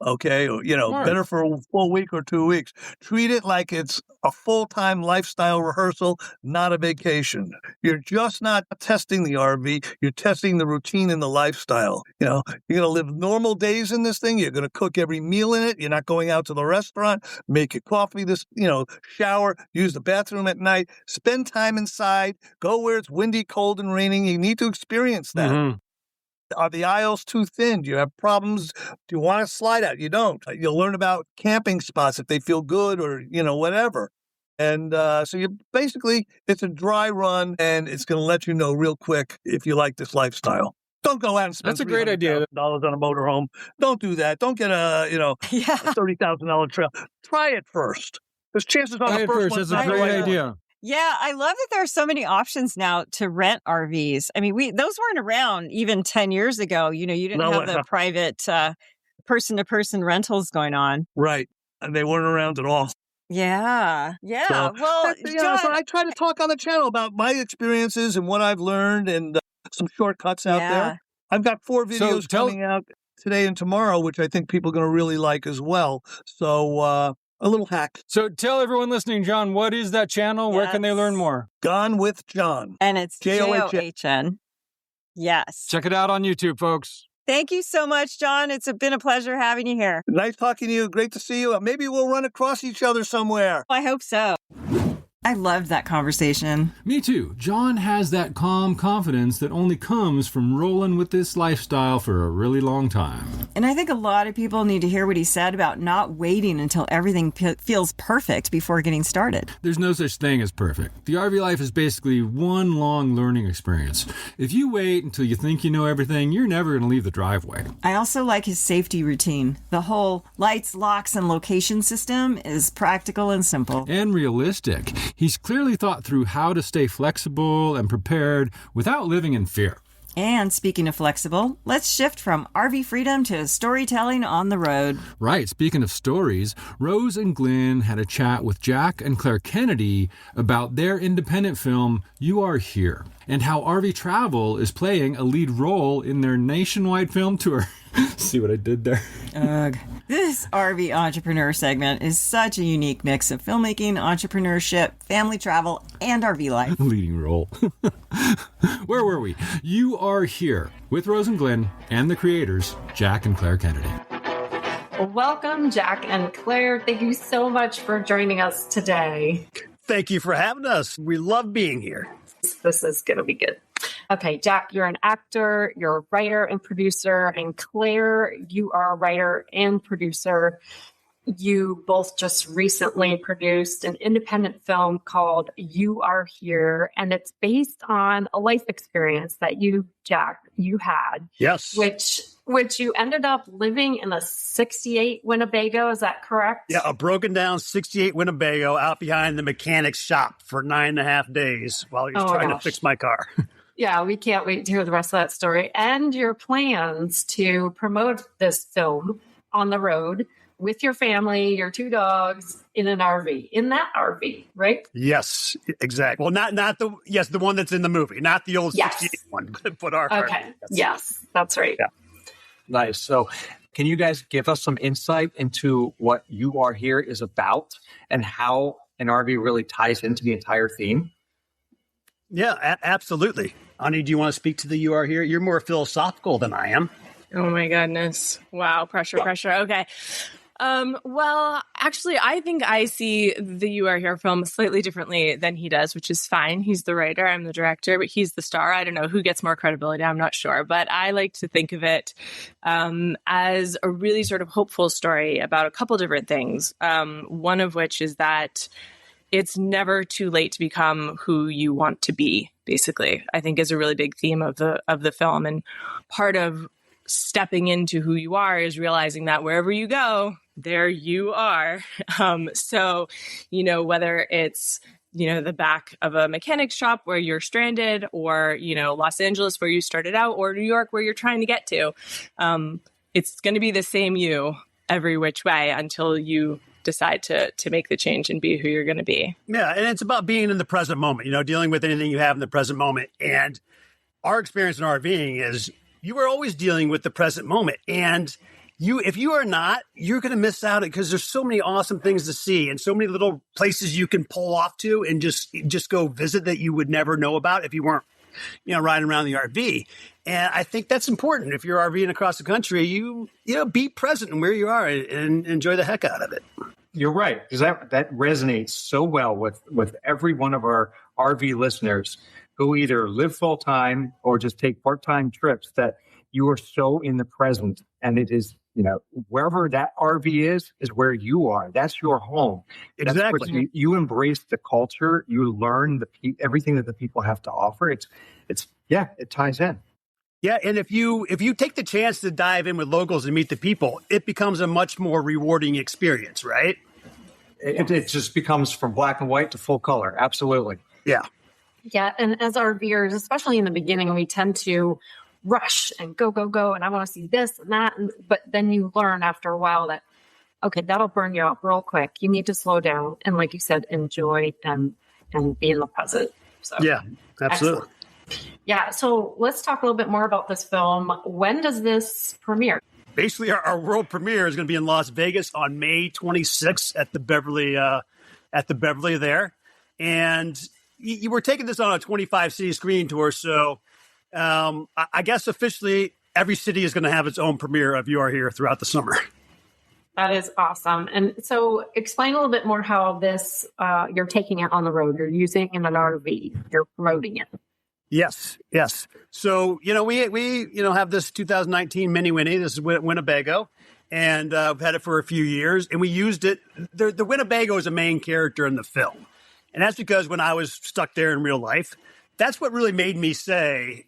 Okay, better for a full week or 2 weeks. Treat it like it's a full-time lifestyle rehearsal, not a vacation. You're just not testing the RV. You're testing the routine and the lifestyle. You're going to live normal days in this thing. You're going to cook every meal in it. You're not going out to the restaurant, make your coffee, shower, use the bathroom at night, spend time inside, go where it's windy, cold, and raining. You need to experience that. Mm-hmm. Are the aisles too thin? Do you have problems? Do you want to slide out? You don't. You'll learn about camping spots if they feel good or, whatever. And so it's a dry run, and it's going to let you know real quick if you like this lifestyle. Don't go out and spend That's a great idea. $300,000 on a motorhome. Don't do that. Don't get a $30,000 trail. Try it first. There's chances on the first one. That's a great idea. Yeah, I love that there are so many options now to rent RVs. I mean, those weren't around even 10 years ago. You didn't have the private person-to-person rentals going on. Right. And they weren't around at all. Yeah. So, John, so I try to talk on the channel about my experiences and what I've learned and some shortcuts out there. I've got 4 videos coming out today and tomorrow, which I think people are going to really like as well. So, a little hack. So tell everyone listening, John, what is that channel? Yes. Where can they learn more? Gone with John. And it's John. Yes. Check it out on YouTube, folks. Thank you so much, John. It's been a pleasure having you here. Nice talking to you. Great to see you. Maybe we'll run across each other somewhere. I hope so. I loved that conversation. Me too. John has that calm confidence that only comes from rolling with this lifestyle for a really long time. And I think a lot of people need to hear what he said about not waiting until everything feels perfect before getting started. There's no such thing as perfect. The RV life is basically one long learning experience. If you wait until you think you know everything, you're never going to leave the driveway. I also like his safety routine. The whole lights, locks, and location system is practical and simple. And realistic. He's clearly thought through how to stay flexible and prepared without living in fear. And speaking of flexible, let's shift from RV freedom to storytelling on the road. Right. Speaking of stories, Rose and Glenn had a chat with Jack and Claire Kennedy about their independent film, You Are Here, and how RV travel is playing a lead role in their nationwide film tour. See what I did there? Ugh. This RV entrepreneur segment is such a unique mix of filmmaking, entrepreneurship, family travel, and RV life. Leading role. Where were we? You Are Here with Rose and Glenn and the creators, Jack and Claire Kennedy. Welcome, Jack and Claire. Thank you so much for joining us today. Thank you for having us. We love being here. This is going to be good. Okay, Jack, you're an actor, you're a writer and producer, and Claire, you are a writer and producer. you both just recently produced an independent film called You Are Here, and it's based on a life experience that you, Jack, you had. Yes. Which you ended up living in a 68 Winnebago. Is that correct? Yeah, a broken down 68 Winnebago out behind the mechanic's shop for 9.5 days while he was trying to fix my car. Yeah, we can't wait to hear the rest of that story and your plans to promote this film on the road with your family, your 2 dogs, in an RV, in that RV, right? Yes, exactly. Well, not the one that's in the movie, not the old 68 one, but our RV. Okay. Yes, that's right. Yeah. Nice. So can you guys give us some insight into what You Are Here is about and how an RV really ties into the entire theme? Yeah, absolutely. Ani, do you want to speak to the You Are Here? You're more philosophical than I am. Oh my goodness. Wow. Pressure. Okay. Well, actually, I think I see the You Are Here film slightly differently than he does, which is fine. He's the writer, I'm the director, but he's the star. I don't know who gets more credibility. I'm not sure, but I like to think of it as a really sort of hopeful story about a couple different things. One of which is that it's never too late to become who you want to be, basically, I think is a really big theme of the film. And part of stepping into who you are is realizing that wherever you go, there you are. So, whether it's, the back of a mechanic's shop where you're stranded, or, Los Angeles where you started out, or New York where you're trying to get to, it's going to be the same you every which way until you decide to make the change and be who you're going to be. Yeah. And it's about being in the present moment, dealing with anything you have in the present moment. And our experience in RVing is you are always dealing with the present moment. And if you are not, you're going to miss out because there's so many awesome things to see and so many little places you can pull off to and just go visit that you would never know about if you weren't, riding around the RV. And I think that's important. If you're RVing across the country, you be present in where you are and enjoy the heck out of it. You're right, because that resonates so well with every one of our RV listeners who either live full-time or just take part-time trips, that you are so in the present. And it is, wherever that RV is where you are. That's your home. Exactly. You embrace the culture. You learn everything that the people have to offer. It ties in. Yeah, and if you take the chance to dive in with locals and meet the people, it becomes a much more rewarding experience, right? It just becomes from black and white to full color. Absolutely. Yeah. Yeah, and as RVers, especially in the beginning, we tend to rush and go, and I want to see this and that. But then you learn after a while that, okay, that'll burn you out real quick. You need to slow down. And like you said, enjoy and be in the present. So, yeah, absolutely. Excellent. Yeah, so let's talk a little bit more about this film. When does this premiere? Basically, our world premiere is going to be in Las Vegas on May 26th at the Beverly there. And you were taking this on a 25-city screen tour, so I guess officially every city is going to have its own premiere of You Are Here throughout the summer. That is awesome. And so explain a little bit more how this, you're taking it on the road. You're using in an RV. You're promoting it. Yes. So, we have this 2019 Mini Winnie. This is Winnebago. And we've had it for a few years. And we used it. The Winnebago is a main character in the film. And that's because when I was stuck there in real life, that's what really made me say,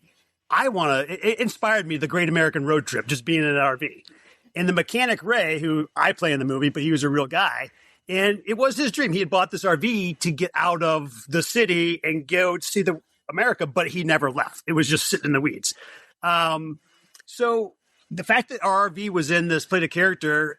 it inspired me, the Great American Road Trip, just being in an RV. And the mechanic Ray, who I play in the movie, but he was a real guy. And it was his dream. He had bought this RV to get out of the city and go to see America, but he never left. It was just sitting in the weeds. So the fact that our RV was in this played a character,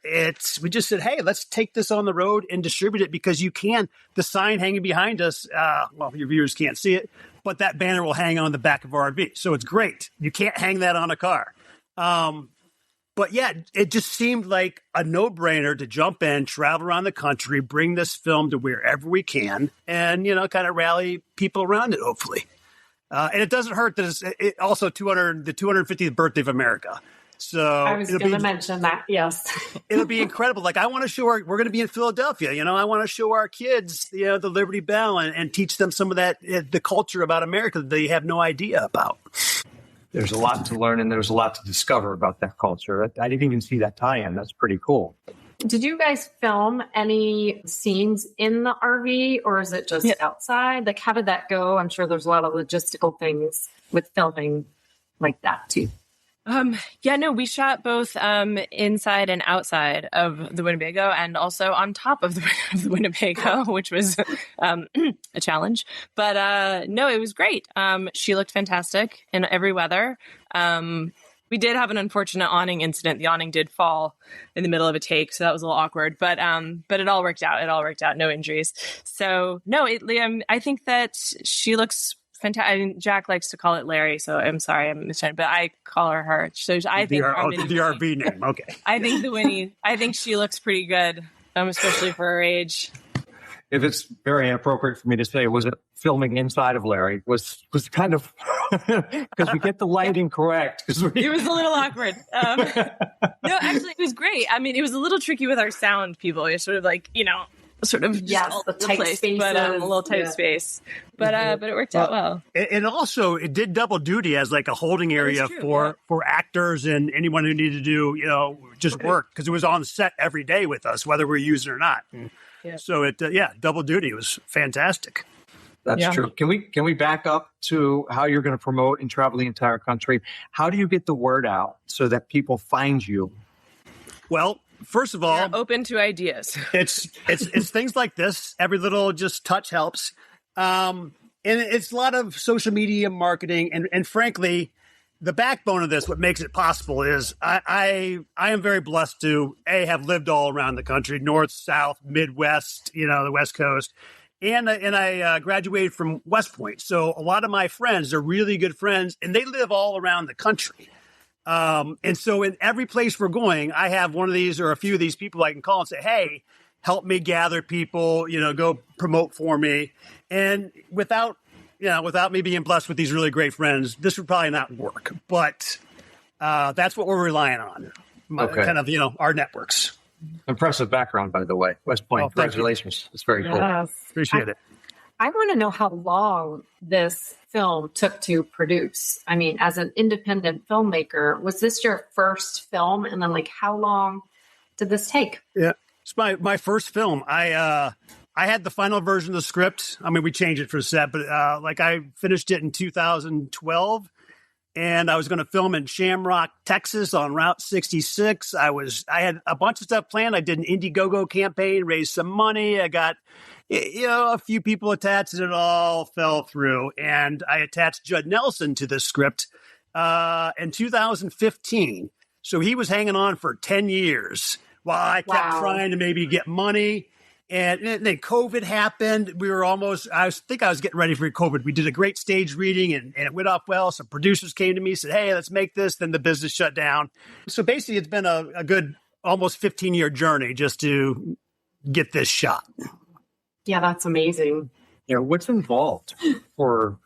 we just said, hey, let's take this on the road and distribute it because you can. The sign hanging behind us, your viewers can't see it, but that banner will hang on the back of our RV. So it's great. You can't hang that on a car. But yeah, it just seemed like a no-brainer to jump in, travel around the country, bring this film to wherever we can, and, kind of rally people around it, hopefully. And it doesn't hurt that it's also the 250th birthday of America. So I was going to mention that. Yes. It'll be incredible. Like I want to show we're going to be in Philadelphia. I want to show our kids, the Liberty Bell and teach them some of that, the culture about America that they have no idea about. There's a lot to learn and there's a lot to discover about that culture. I didn't even see that tie-in. That's pretty cool. Did you guys film any scenes in the RV or is it just outside? Like, how did that go? I'm sure there's a lot of logistical things with filming like that too. We shot both inside and outside of the Winnebago and also on top of the Winnebago, which was a challenge. But no, it was great. She looked fantastic in every weather. We did have an unfortunate awning incident. The awning did fall in the middle of a take, so that was a little awkward. But it all worked out. It all worked out. No injuries. So no, I think that she looks fantastic. I mean, Jack likes to call it Larry, so I'm sorry, I'm misunderstanding, but I call her. So I think the RV name. Okay. I think the Winnie. I think she looks pretty good, especially for her age. If it's very inappropriate for me to say, was it filming inside of Larry? Was kind of because we get the lighting correct. It was a little awkward. No, actually, it was great. I mean, it was a little tricky with our sound people. You're sort of like, the tight place, spaces, but a little tight space. But it worked out well. And also, it did double duty as like a holding area for actors and anyone who needed to do, just work, because it was on set every day with us, whether we're using it or not. So it, double duty. It was fantastic. That's true. Can we back up to how you're going to promote and travel the entire country? How do you get the word out so that people find you? Well, first of all, open to ideas. It's things like this. Every little just touch helps. And it's a lot of social media marketing. And frankly, the backbone of this, what makes it possible is I am very blessed to have lived all around the country, North, South, Midwest, the West Coast. And I graduated from West Point. So a lot of my friends are really good friends and they live all around the country. And so in every place we're going, I have one of these or a few of these people I can call and say, hey, help me gather people, go promote for me. And without me being blessed with these really great friends, this would probably not work. But that's what we're relying on, kind of, our networks. Impressive background, by the way. West Point, congratulations. It's very cool. Appreciate it. I want to know how long this film took to produce. I mean, as an independent filmmaker, was this your first film? And then, how long did this take? Yeah, it's my first film. I had the final version of the script. I mean, we changed it for set, but I finished it in 2012. And I was going to film in Shamrock, Texas on Route 66. I had a bunch of stuff planned. I did an Indiegogo campaign, raised some money. I got, a few people attached and it all fell through. And I attached Judd Nelson to this script in 2015. So he was hanging on for 10 years while I kept trying to maybe get money. And then COVID happened. I think I was getting ready for COVID. We did a great stage reading and it went off well. Some producers came to me, said, hey, let's make this. Then the business shut down. So basically it's been a good almost 15-year journey just to get this shot. Yeah, that's amazing. What's involved for,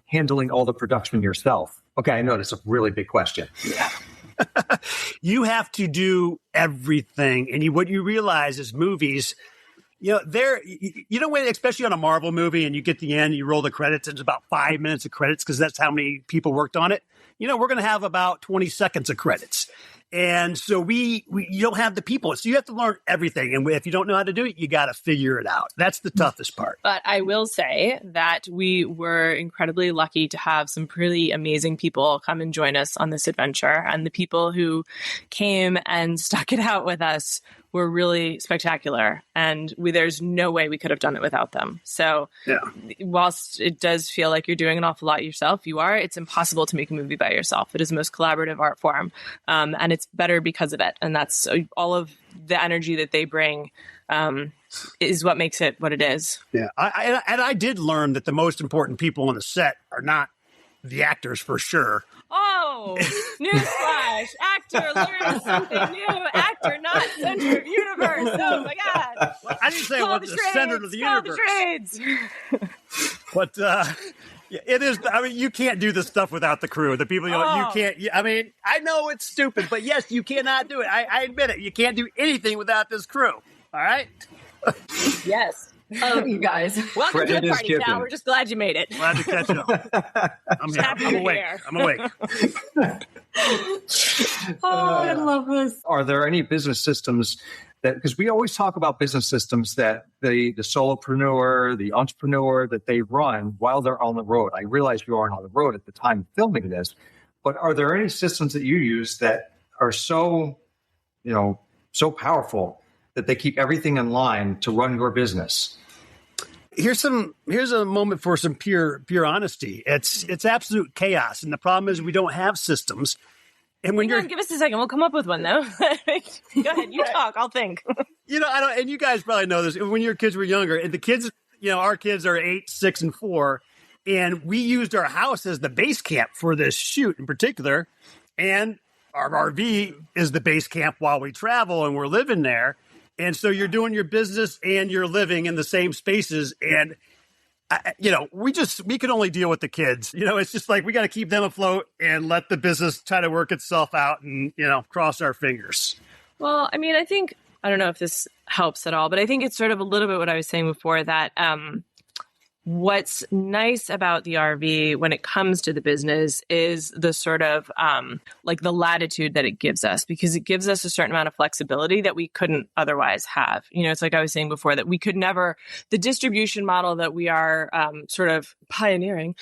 handling all the production yourself? Okay, I know that's a really big question. Yeah. You have to do everything. And what you realize is movies, when, especially on a Marvel movie and you get the end, you roll the credits, and it's about 5 minutes of credits because that's how many people worked on it. We're going to have about 20 seconds of credits. And so you don't have the people. So you have to learn everything. And if you don't know how to do it, you got to figure it out. That's the toughest part. But I will say that we were incredibly lucky to have some pretty amazing people come and join us on this adventure. And the people who came and stuck it out with us were really spectacular. And there's no way we could have done it without them. So whilst it does feel like you're doing an awful lot yourself, it's impossible to make a movie by yourself. It is the most collaborative art form. And it's better because of it. And that's all of the energy that they bring is what makes it what it is. Yeah. I did learn that the most important people on the set are not the actors for sure. Oh, newsflash. Actor learns something new. Actor, not center of universe. Oh, my God. Well, I didn't say it was the center of the universe. The trades. But it is. I mean, you can't do this stuff without the crew. The people, you can't. I mean, I know it's stupid, but yes, you cannot do it. I admit it. You can't do anything without this crew. All right? Yes. Oh, you guys. Welcome to the party, Sal. We're just glad you made it. Glad to catch up. I'm here. I'm awake. I'm awake. I love this. Are there any business systems that, because we always talk about business systems that the solopreneur, the entrepreneur, that they run while they're on the road? I realize you aren't on the road at the time of filming this, but are there any systems that you use that are so, so powerful that they keep everything in line to run your business? Here's a moment for some pure honesty. It's absolute chaos, and the problem is we don't have systems. And when give us a second, we'll come up with one though. Go ahead, you talk. I'll think. And you guys probably know this. When your kids were younger, and the kids, our kids are 8, 6, and 4, and we used our house as the base camp for this shoot in particular, and our RV is the base camp while we travel and we're living there. And so you're doing your business and you're living in the same spaces. And, we can only deal with the kids. It's just like we got to keep them afloat and let the business try to work itself out and, cross our fingers. Well, I mean, I don't know if this helps at all, but I think it's sort of a little bit what I was saying before, that what's nice about the RV when it comes to the business is the sort of like the latitude that it gives us, because it gives us a certain amount of flexibility that we couldn't otherwise have. It's like I was saying before, that we could never, the distribution model that we are sort of pioneering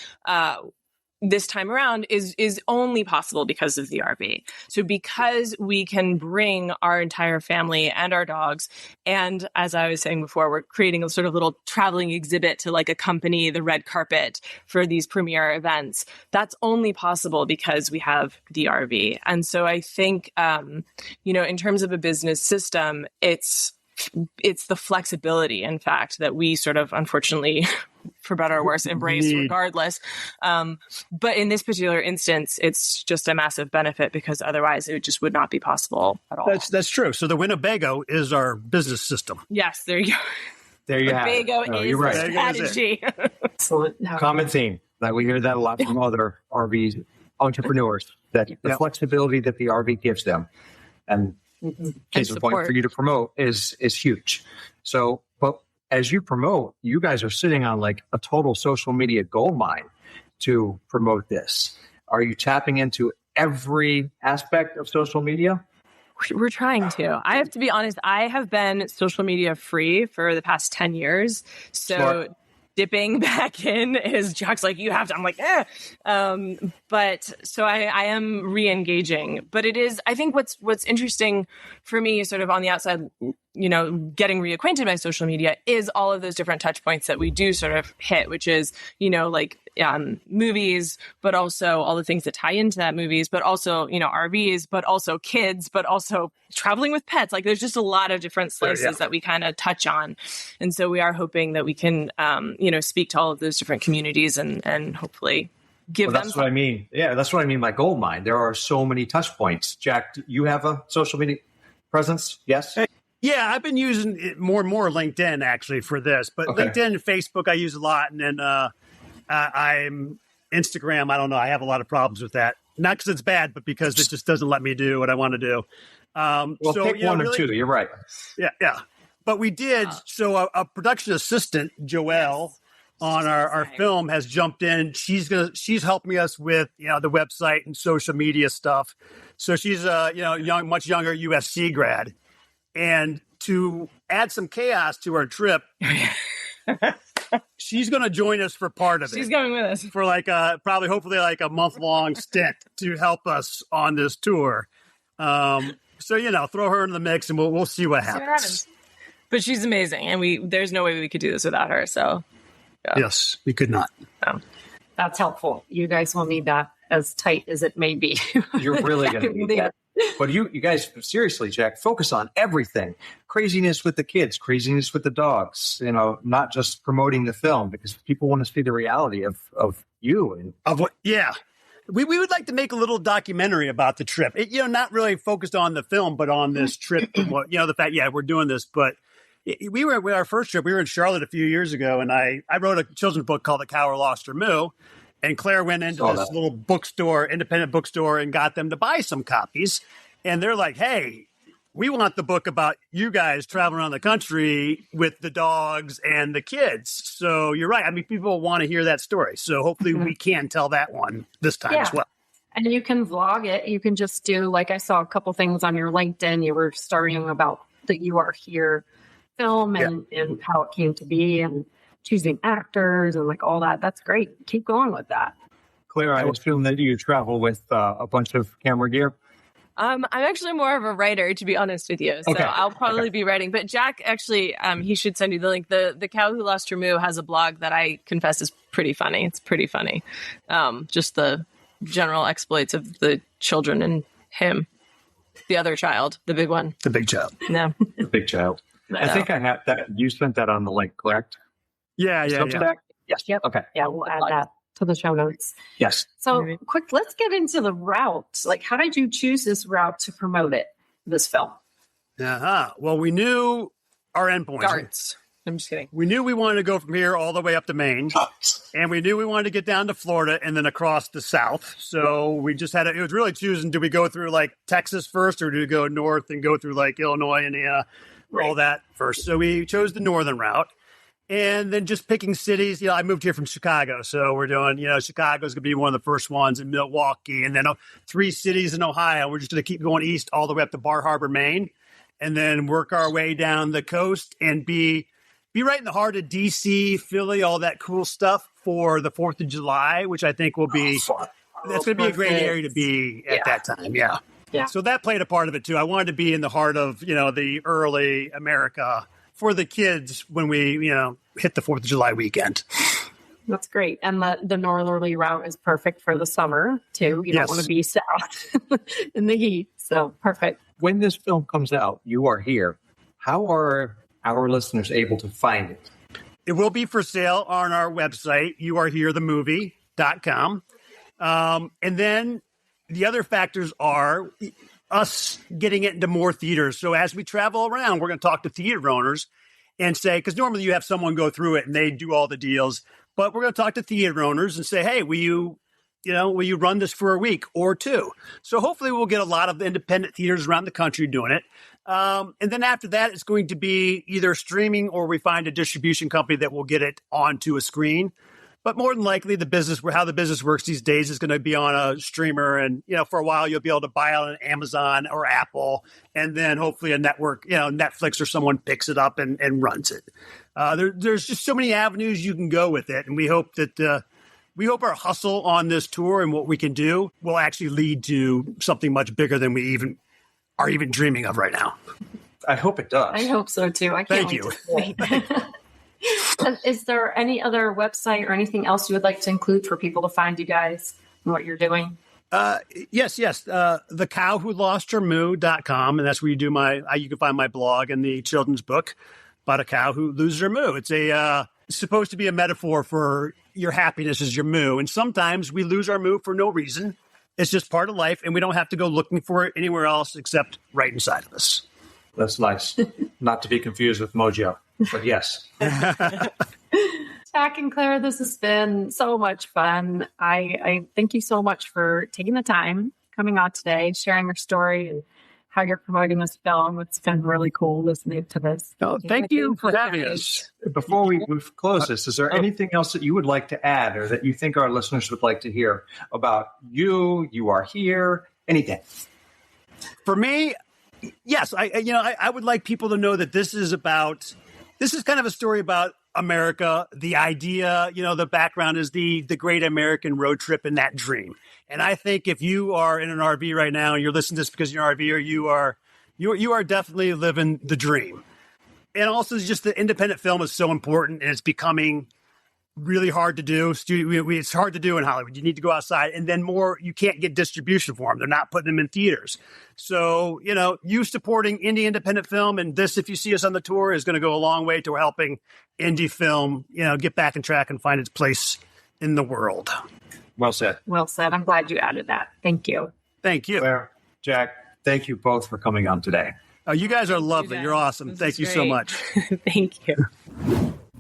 this time around is only possible because of the RV. So because we can bring our entire family and our dogs, and as I was saying before, we're creating a sort of little traveling exhibit to like accompany the red carpet for these premiere events. That's only possible because we have the RV. And so I think, in terms of a business system, it's the flexibility, in fact, that we sort of, unfortunately, for better or worse, embrace regardless. But in this particular instance, it's just a massive benefit, because otherwise it just would not be possible at all. That's true. So the Winnebago is our business system. Yes, there you go. There you have it. Winnebago is you're right. the strategy. Excellent. Common theme that we hear that a lot from other RV entrepreneurs, that the flexibility that the RV gives them. And case in point for you to promote is huge. So, but as you promote, you guys are sitting on like a total social media gold mine to promote this. Are you tapping into every aspect of social media? We're trying to. I have to be honest, I have been social media free for the past 10 years. So Smart. Dipping back in is Jack's like, you have to. I'm like, eh. But so I am re-engaging. But it is, I think what's interesting for me, sort of on the outside, getting reacquainted by social media, is all of those different touch points that we do sort of hit, which is, like movies, but also all the things that tie into that movies, but also, RVs, but also kids, but also traveling with pets. Like there's just a lot of different slices that we kind of touch on. And so we are hoping that we can, speak to all of those different communities and hopefully give them. That's what I mean. Yeah, that's what I mean by gold mine. There are so many touch points. Jack, do you have a social media presence? Yes? Yeah, I've been using it more and more LinkedIn actually for this, but LinkedIn and Facebook I use a lot, and then I'm Instagram. I don't know. I have a lot of problems with that, not because it's bad, but because it just doesn't let me do what I want to do. Pick one or two. You're right. Yeah. But we did. So a production assistant, Joelle, on our film has jumped in. She's helping us with the website and social media stuff. So she's a much younger USC grad. And to add some chaos to our trip, she's going to join us for part of it. She's going with us for hopefully a month-long stint to help us on this tour. So throw her in the mix and we'll see what happens. But she's amazing, and there's no way we could do this without her. So yes, we could not. That's helpful. You guys will need that as tight as it may be. You're really going to need that. But you guys, seriously, Jack, focus on everything. Craziness with the kids, craziness with the dogs, not just promoting the film, because people want to see the reality of you. And of what, yeah. We would like to make a little documentary about the trip. Not really focused on the film, but on this trip. The fact, we're doing this. But we were with our first trip. We were in Charlotte a few years ago, and I wrote a children's book called The Cow Lost Her Moo. And Claire went into this little bookstore, independent bookstore, and got them to buy some copies. And they're like, hey, we want the book about you guys traveling around the country with the dogs and the kids. So you're right. I mean, people want to hear that story. So hopefully we can tell that one this time as well. And you can vlog it. You can just do, like I saw a couple things on your LinkedIn. You were starting about the You Are Here film and how it came to be and choosing actors and like all that. That's great. Keep going with that. Claire, I assume that you travel with a bunch of camera gear. I'm actually more of a writer, to be honest with you. So I'll probably be writing. But Jack, actually, he should send you the link. The Cow Who Lost Her Moo has a blog that I confess is pretty funny. It's pretty funny. Just the general exploits of the children and him, the other child, the big one. The big child. No. The big child. I think I have that. You sent that on the link, correct? Yeah. Yes. Yep. Okay. Yeah, we'll add that to the show notes. Yes. So quick, let's get into the route. Like, how did you choose this route to promote this film? Well, we knew our endpoint. Darts. I'm just kidding. We knew we wanted to go from here all the way up to Maine. And we knew we wanted to get down to Florida and then across the South. So we just had it was really choosing, do we go through like Texas first or do we go north and go through like Illinois, Indiana, all that first? So we chose the northern route. And then just picking cities, I moved here from Chicago. So we're doing, Chicago's going to be one of the first ones, in Milwaukee, and then 3 cities in Ohio. We're just going to keep going east all the way up to Bar Harbor, Maine, and then work our way down the coast and be right in the heart of D.C., Philly, all that cool stuff for the 4th of July, which I think will be, that's going to be a great area to be at that time. Yeah. So that played a part of it too. I wanted to be in the heart of, the early America for the kids when we, hit the 4th of July weekend. That's great. And the northerly route is perfect for the summer too. You don't want to be south in the heat. So perfect. When this film comes out, You Are Here, how are our listeners able to find it? It will be for sale on our website, youareherethemovie.com. And then the other factors are us getting it into more theaters. So as we travel around, we're going to talk to theater owners and say, because normally you have someone go through it and they do all the deals, but we're going to talk to theater owners and say, hey, will you run this for a week or 2? So hopefully we'll get a lot of independent theaters around the country doing it. And then after that, it's going to be either streaming or we find a distribution company that will get it onto a screen. But more than likely, how the business works these days is going to be on a streamer. And, for a while, you'll be able to buy it on Amazon or Apple. And then hopefully a network, Netflix or someone picks it up and runs it. There's just so many avenues you can go with it. And we hope that our hustle on this tour and what we can do will actually lead to something much bigger than we are even dreaming of right now. I hope it does. I hope so, too. I can't wait to see. Is there any other website or anything else you would like to include for people to find you guys and what you're doing? Yes. The cowwholosthermoo.com. And that's where you can find my blog and the children's book about a cow who loses her moo. It's supposed to be a metaphor for your happiness is your moo. And sometimes we lose our moo for no reason. It's just part of life. And we don't have to go looking for it anywhere else except right inside of us. That's nice. Not to be confused with Mojo, but yes. Jack and Claire, this has been so much fun. I thank you so much for taking the time, coming on today, sharing your story and how you're promoting this film. It's been really cool listening to this. Oh, thank you for having us. Before we close this, is there anything else that you would like to add or that you think our listeners would like to hear about You Are Here, anything? For me, yes, I would like people to know that this is kind of a story about America. The idea, the background is the great American road trip and that dream. And I think if you are in an RV right now and you're listening to this because you're an RVer, you are definitely living the dream. And also just the independent film is so important and it's becoming really hard to do. It's hard to do in Hollywood. You need to go outside, and then you can't get distribution for them. They're not putting them in theaters. So, you supporting indie independent film, and this, if you see us on the tour, is going to go a long way to helping indie film, get back on track and find its place in the world. Well said. Well said. I'm glad you added that. Thank you. Thank you. Claire, Jack, thank you both for coming on today. Oh, you guys are lovely. You're awesome. Thank you so much. Thank you.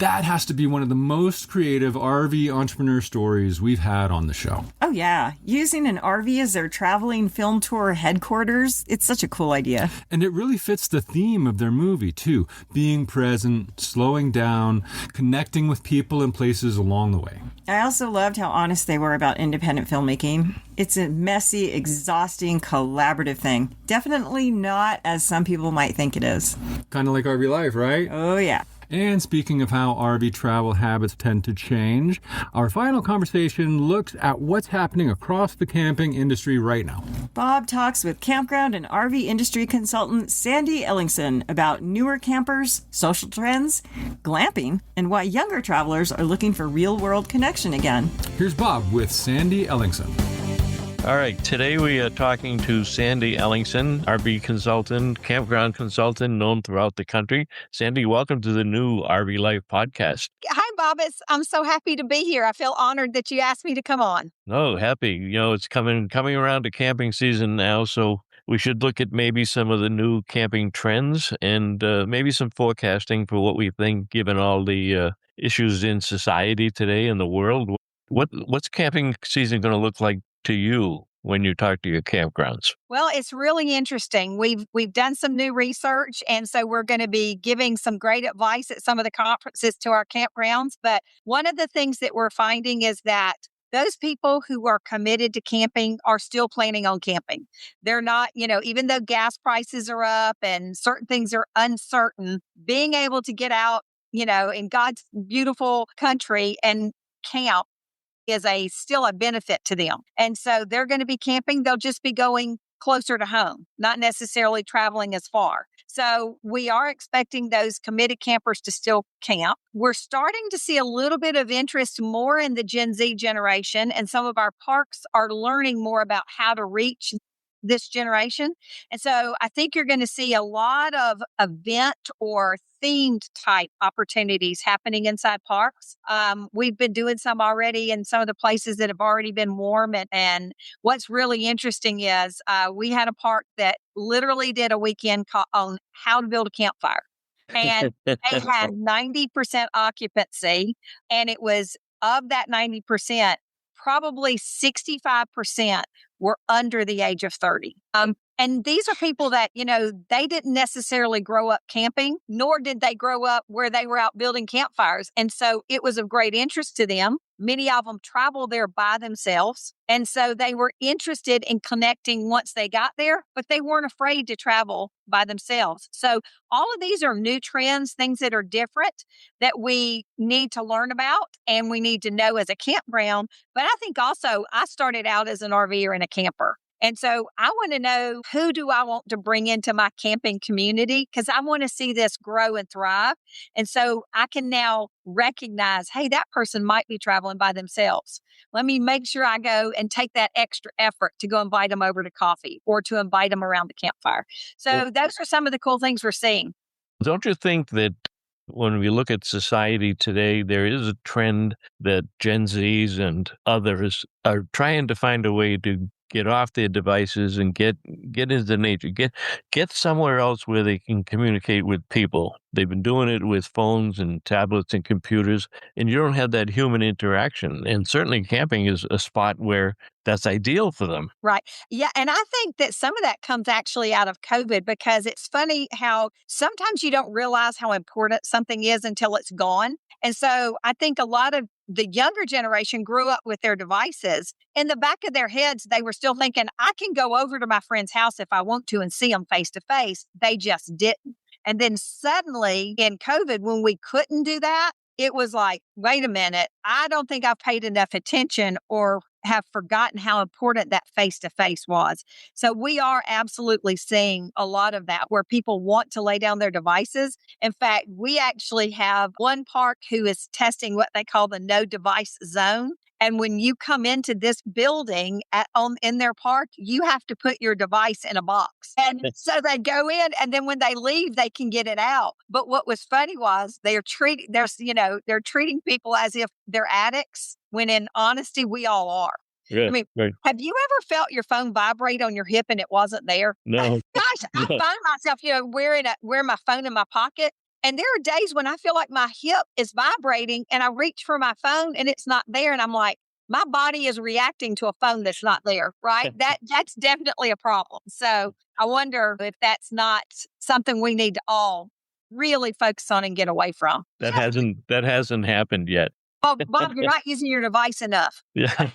That has to be one of the most creative RV entrepreneur stories we've had on the show. Oh, yeah. Using an RV as their traveling film tour headquarters, it's such a cool idea. And it really fits the theme of their movie, too. Being present, slowing down, connecting with people and places along the way. I also loved how honest they were about independent filmmaking. It's a messy, exhausting, collaborative thing. Definitely not as some people might think it is. Kind of like RV life, right? Oh, yeah. And speaking of how RV travel habits tend to change, our final conversation looks at what's happening across the camping industry right now. Bob talks with campground and RV industry consultant Sandy Ellingson about newer campers, social trends, glamping, and why younger travelers are looking for real-world connection again. Here's Bob with Sandy Ellingson. All right, today we are talking to Sandy Ellingson, RV consultant, campground consultant known throughout the country. Sandy, welcome to the new RV Life podcast. Hi, Bob. I'm so happy to be here. I feel honored that you asked me to come on. Oh, happy. You know, it's coming around to camping season now, so we should look at maybe some of the new camping trends and maybe some forecasting for what we think, given all the issues in society today in the world. What's camping season going to look like to you when you talk to your campgrounds? Well, it's really interesting. We've done some new research, and so we're going to be giving some great advice at some of the conferences to our campgrounds. But one of the things that we're finding is that those people who are committed to camping are still planning on camping. They're not, even though gas prices are up and certain things are uncertain, being able to get out, in God's beautiful country and camp is still a benefit to them. And so they're going to be camping. They'll just be going closer to home, not necessarily traveling as far. So we are expecting those committed campers to still camp. We're starting to see a little bit of interest more in the Gen Z generation, and some of our parks are learning more about how to reach this generation. And so I think you're going to see a lot of event or themed type opportunities happening inside parks. We've been doing some already in some of the places that have already been warm. And what's really interesting is we had a park that literally did a weekend on how to build a campfire. And they had 90% occupancy. And it was of that 90%, probably 65% were under the age of 30. And these are people that, they didn't necessarily grow up camping, nor did they grow up where they were out building campfires. And so it was of great interest to them. Many of them traveled there by themselves. And so they were interested in connecting once they got there, but they weren't afraid to travel by themselves. So all of these are new trends, things that are different that we need to learn about and we need to know as a campground. But I think also I started out as an RVer and a camper. And so I want to know, who do I want to bring into my camping community? Because I want to see this grow and thrive. And so I can now recognize, hey, that person might be traveling by themselves. Let me make sure I go and take that extra effort to go invite them over to coffee or to invite them around the campfire. So those are some of the cool things we're seeing. Don't you think that when we look at society today, there is a trend that Gen Zs and others are trying to find a way to get off their devices and get into nature, get somewhere else where they can communicate with people. They've been doing it with phones and tablets and computers, and you don't have that human interaction. And certainly camping is a spot where that's ideal for them. Right. Yeah. And I think that some of that comes actually out of COVID, because it's funny how sometimes you don't realize how important something is until it's gone. And so I think a lot of the younger generation grew up with their devices. In the back of their heads, they were still thinking, I can go over to my friend's house if I want to and see them face to face. They just didn't. And then suddenly in COVID, when we couldn't do that, it was like, wait a minute, I don't think I've paid enough attention or have forgotten how important that face-to-face was. So we are absolutely seeing a lot of that where people want to lay down their devices. In fact, we actually have one park who is testing what they call the no device zone. And when you come into this building in their park, you have to put your device in a box. And so they go in, and then when they leave, they can get it out. But what was funny was they're treating people as if they're addicts, when in honesty, we all are. Yeah, I mean, right. Have you ever felt your phone vibrate on your hip and it wasn't there? No. Gosh, I find myself, wearing my phone in my pocket. And there are days when I feel like my hip is vibrating and I reach for my phone and it's not there. And I'm like, my body is reacting to a phone that's not there, right? That's definitely a problem. So I wonder if that's not something we need to all really focus on and get away from. That hasn't happened yet. Oh, Bob, you're not using your device enough. Yeah,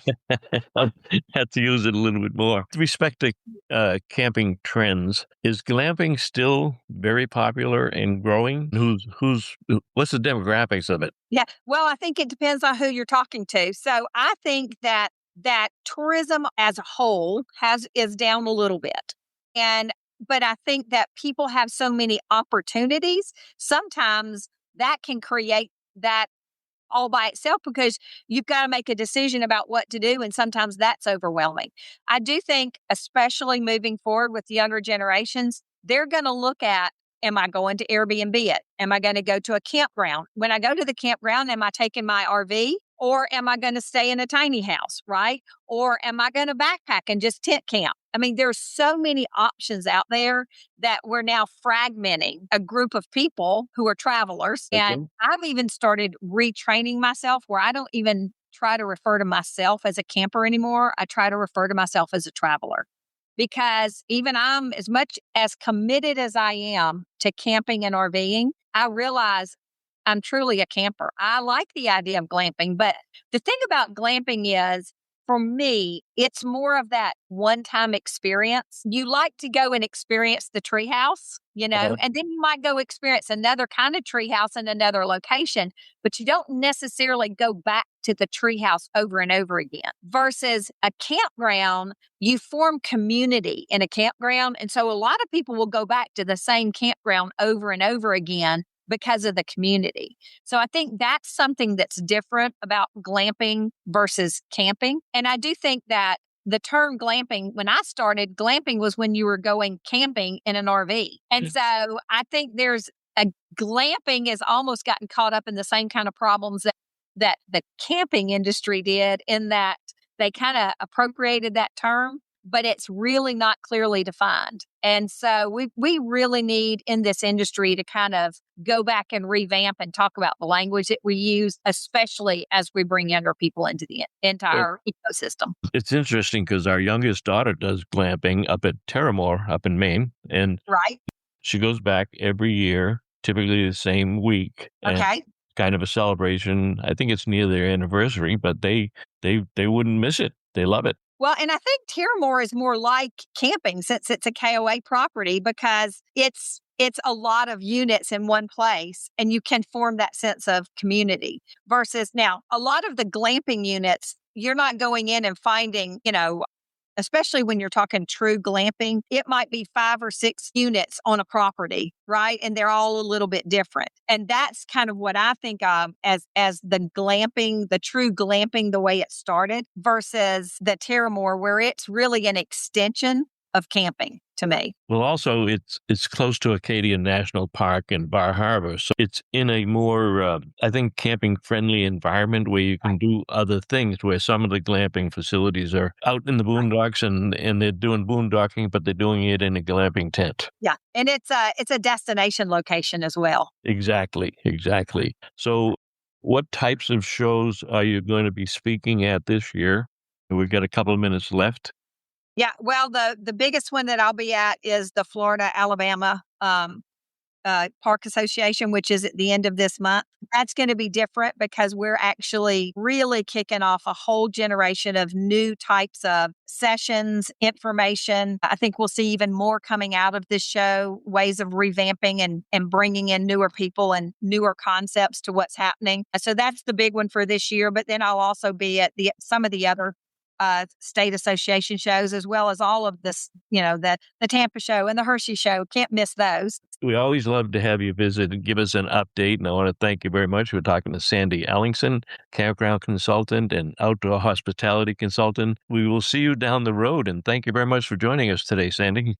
I'll have to use it a little bit more. With respect to camping trends, is glamping still very popular and growing? What's the demographics of it? Yeah, well, I think it depends on who you're talking to. So I think that tourism as a whole is down a little bit, but I think that people have so many opportunities. Sometimes that can create that all by itself because you've got to make a decision about what to do. And sometimes that's overwhelming. I do think, especially moving forward with younger generations, they're going to look at, am I going to Airbnb it? Am I going to go to a campground? When I go to the campground, am I taking my RV or am I going to stay in a tiny house, right? Or am I going to backpack and just tent camp? I mean, there's so many options out there that we're now fragmenting a group of people who are travelers. Okay. And I've even started retraining myself where I don't even try to refer to myself as a camper anymore. I try to refer to myself as a traveler. Because even I'm as much as committed as I am to camping and RVing, I realize I'm truly a camper. I like the idea of glamping, but the thing about glamping is, for me, it's more of that one-time experience. You like to go and experience the treehouse, and then you might go experience another kind of treehouse in another location, but you don't necessarily go back to the treehouse over and over again. Versus a campground, you form community in a campground. And so a lot of people will go back to the same campground over and over again because of the community. So I think that's something that's different about glamping versus camping. And I do think that the term glamping, when I started, glamping was when you were going camping in an RV. And so I think glamping has almost gotten caught up in the same kind of problems that the camping industry did, in that they kind of appropriated that term, but it's really not clearly defined. And so we really need in this industry to kind of go back and revamp and talk about the language that we use, especially as we bring younger people into the entire ecosystem. It's interesting because our youngest daughter does glamping up at Terramore up in Maine. And right. She goes back every year, typically the same week. Okay. Kind of a celebration. I think it's near their anniversary, but they wouldn't miss it. They love it. Well, and I think Terramore is more like camping since it's a KOA property, because it's a lot of units in one place and you can form that sense of community. Versus now, a lot of the glamping units, you're not going in and finding, especially when you're talking true glamping, it might be 5 or 6 units on a property, right? And they're all a little bit different. And that's kind of what I think of as the glamping, the true glamping, the way it started, versus the Terramore, where it's really an extension of camping to me. Well, also, it's close to Acadia National Park and Bar Harbor. So it's in a more, I think, camping-friendly environment where you can do other things, where some of the glamping facilities are out in the boondocks and they're doing boondocking, but they're doing it in a glamping tent. Yeah, and it's a destination location as well. Exactly. So what types of shows are you going to be speaking at this year? We've got a couple of minutes left. Yeah, well, the biggest one that I'll be at is the Florida-Alabama Park Association, which is at the end of this month. That's going to be different because we're actually really kicking off a whole generation of new types of sessions, information. I think we'll see even more coming out of this show, ways of revamping and bringing in newer people and newer concepts to what's happening. So that's the big one for this year. But then I'll also be at some of the other state association shows, as well as all of this, the Tampa show and the Hershey show. Can't miss those. We always love to have you visit and give us an update. And I want to thank you very much. We're talking to Sandy Ellingson, campground consultant and outdoor hospitality consultant. We will see you down the road. And thank you very much for joining us today, Sandy.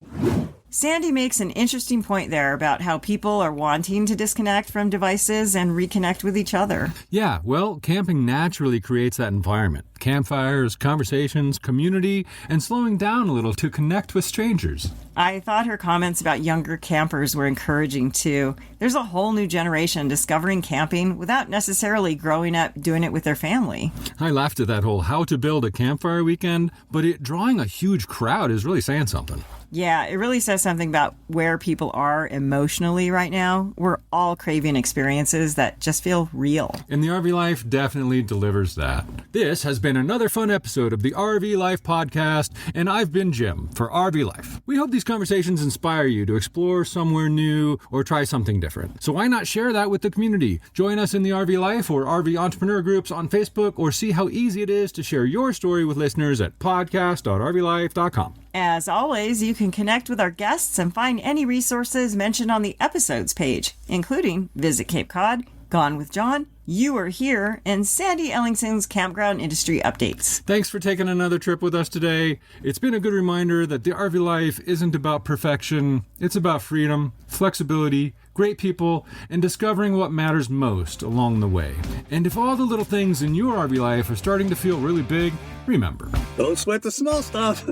Sandy makes an interesting point there about how people are wanting to disconnect from devices and reconnect with each other. Yeah, well, camping naturally creates that environment. Campfires, conversations, community, and slowing down a little to connect with strangers. I thought her comments about younger campers were encouraging too. There's a whole new generation discovering camping without necessarily growing up doing it with their family. I laughed at that whole how to build a campfire weekend, but it drawing a huge crowd is really saying something. Yeah, it really says something about where people are emotionally right now. We're all craving experiences that just feel real. And the RV Life definitely delivers that. This has been another fun episode of the RV Life podcast, and I've been Jim for RV Life. We hope these conversations inspire you to explore somewhere new or try something different. So why not share that with the community? Join us in the RV Life or RV Entrepreneur groups on Facebook, or see how easy it is to share your story with listeners at podcast.rvlife.com. As always, you can connect with our guests and find any resources mentioned on the episodes page, including Visit Cape Cod, Gone with John, You Are Here, and Sandy Ellingson's campground industry updates. Thanks for taking another trip with us today. It's been a good reminder that the RV Life isn't about perfection. It's about freedom, flexibility, great people, and discovering what matters most along the way. And if all the little things in your RV life are starting to feel really big, remember, don't sweat the small stuff.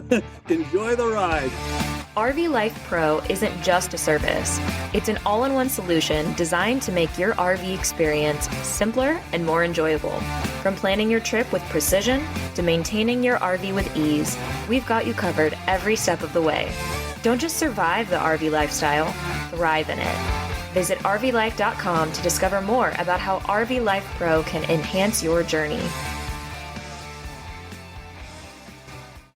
Enjoy the ride. RV Life Pro isn't just a service. It's an all-in-one solution designed to make your RV experience simpler and more enjoyable. From planning your trip with precision to maintaining your RV with ease, we've got you covered every step of the way. Don't just survive the RV lifestyle, thrive in it. Visit rvlife.com to discover more about how RV Life Pro can enhance your journey.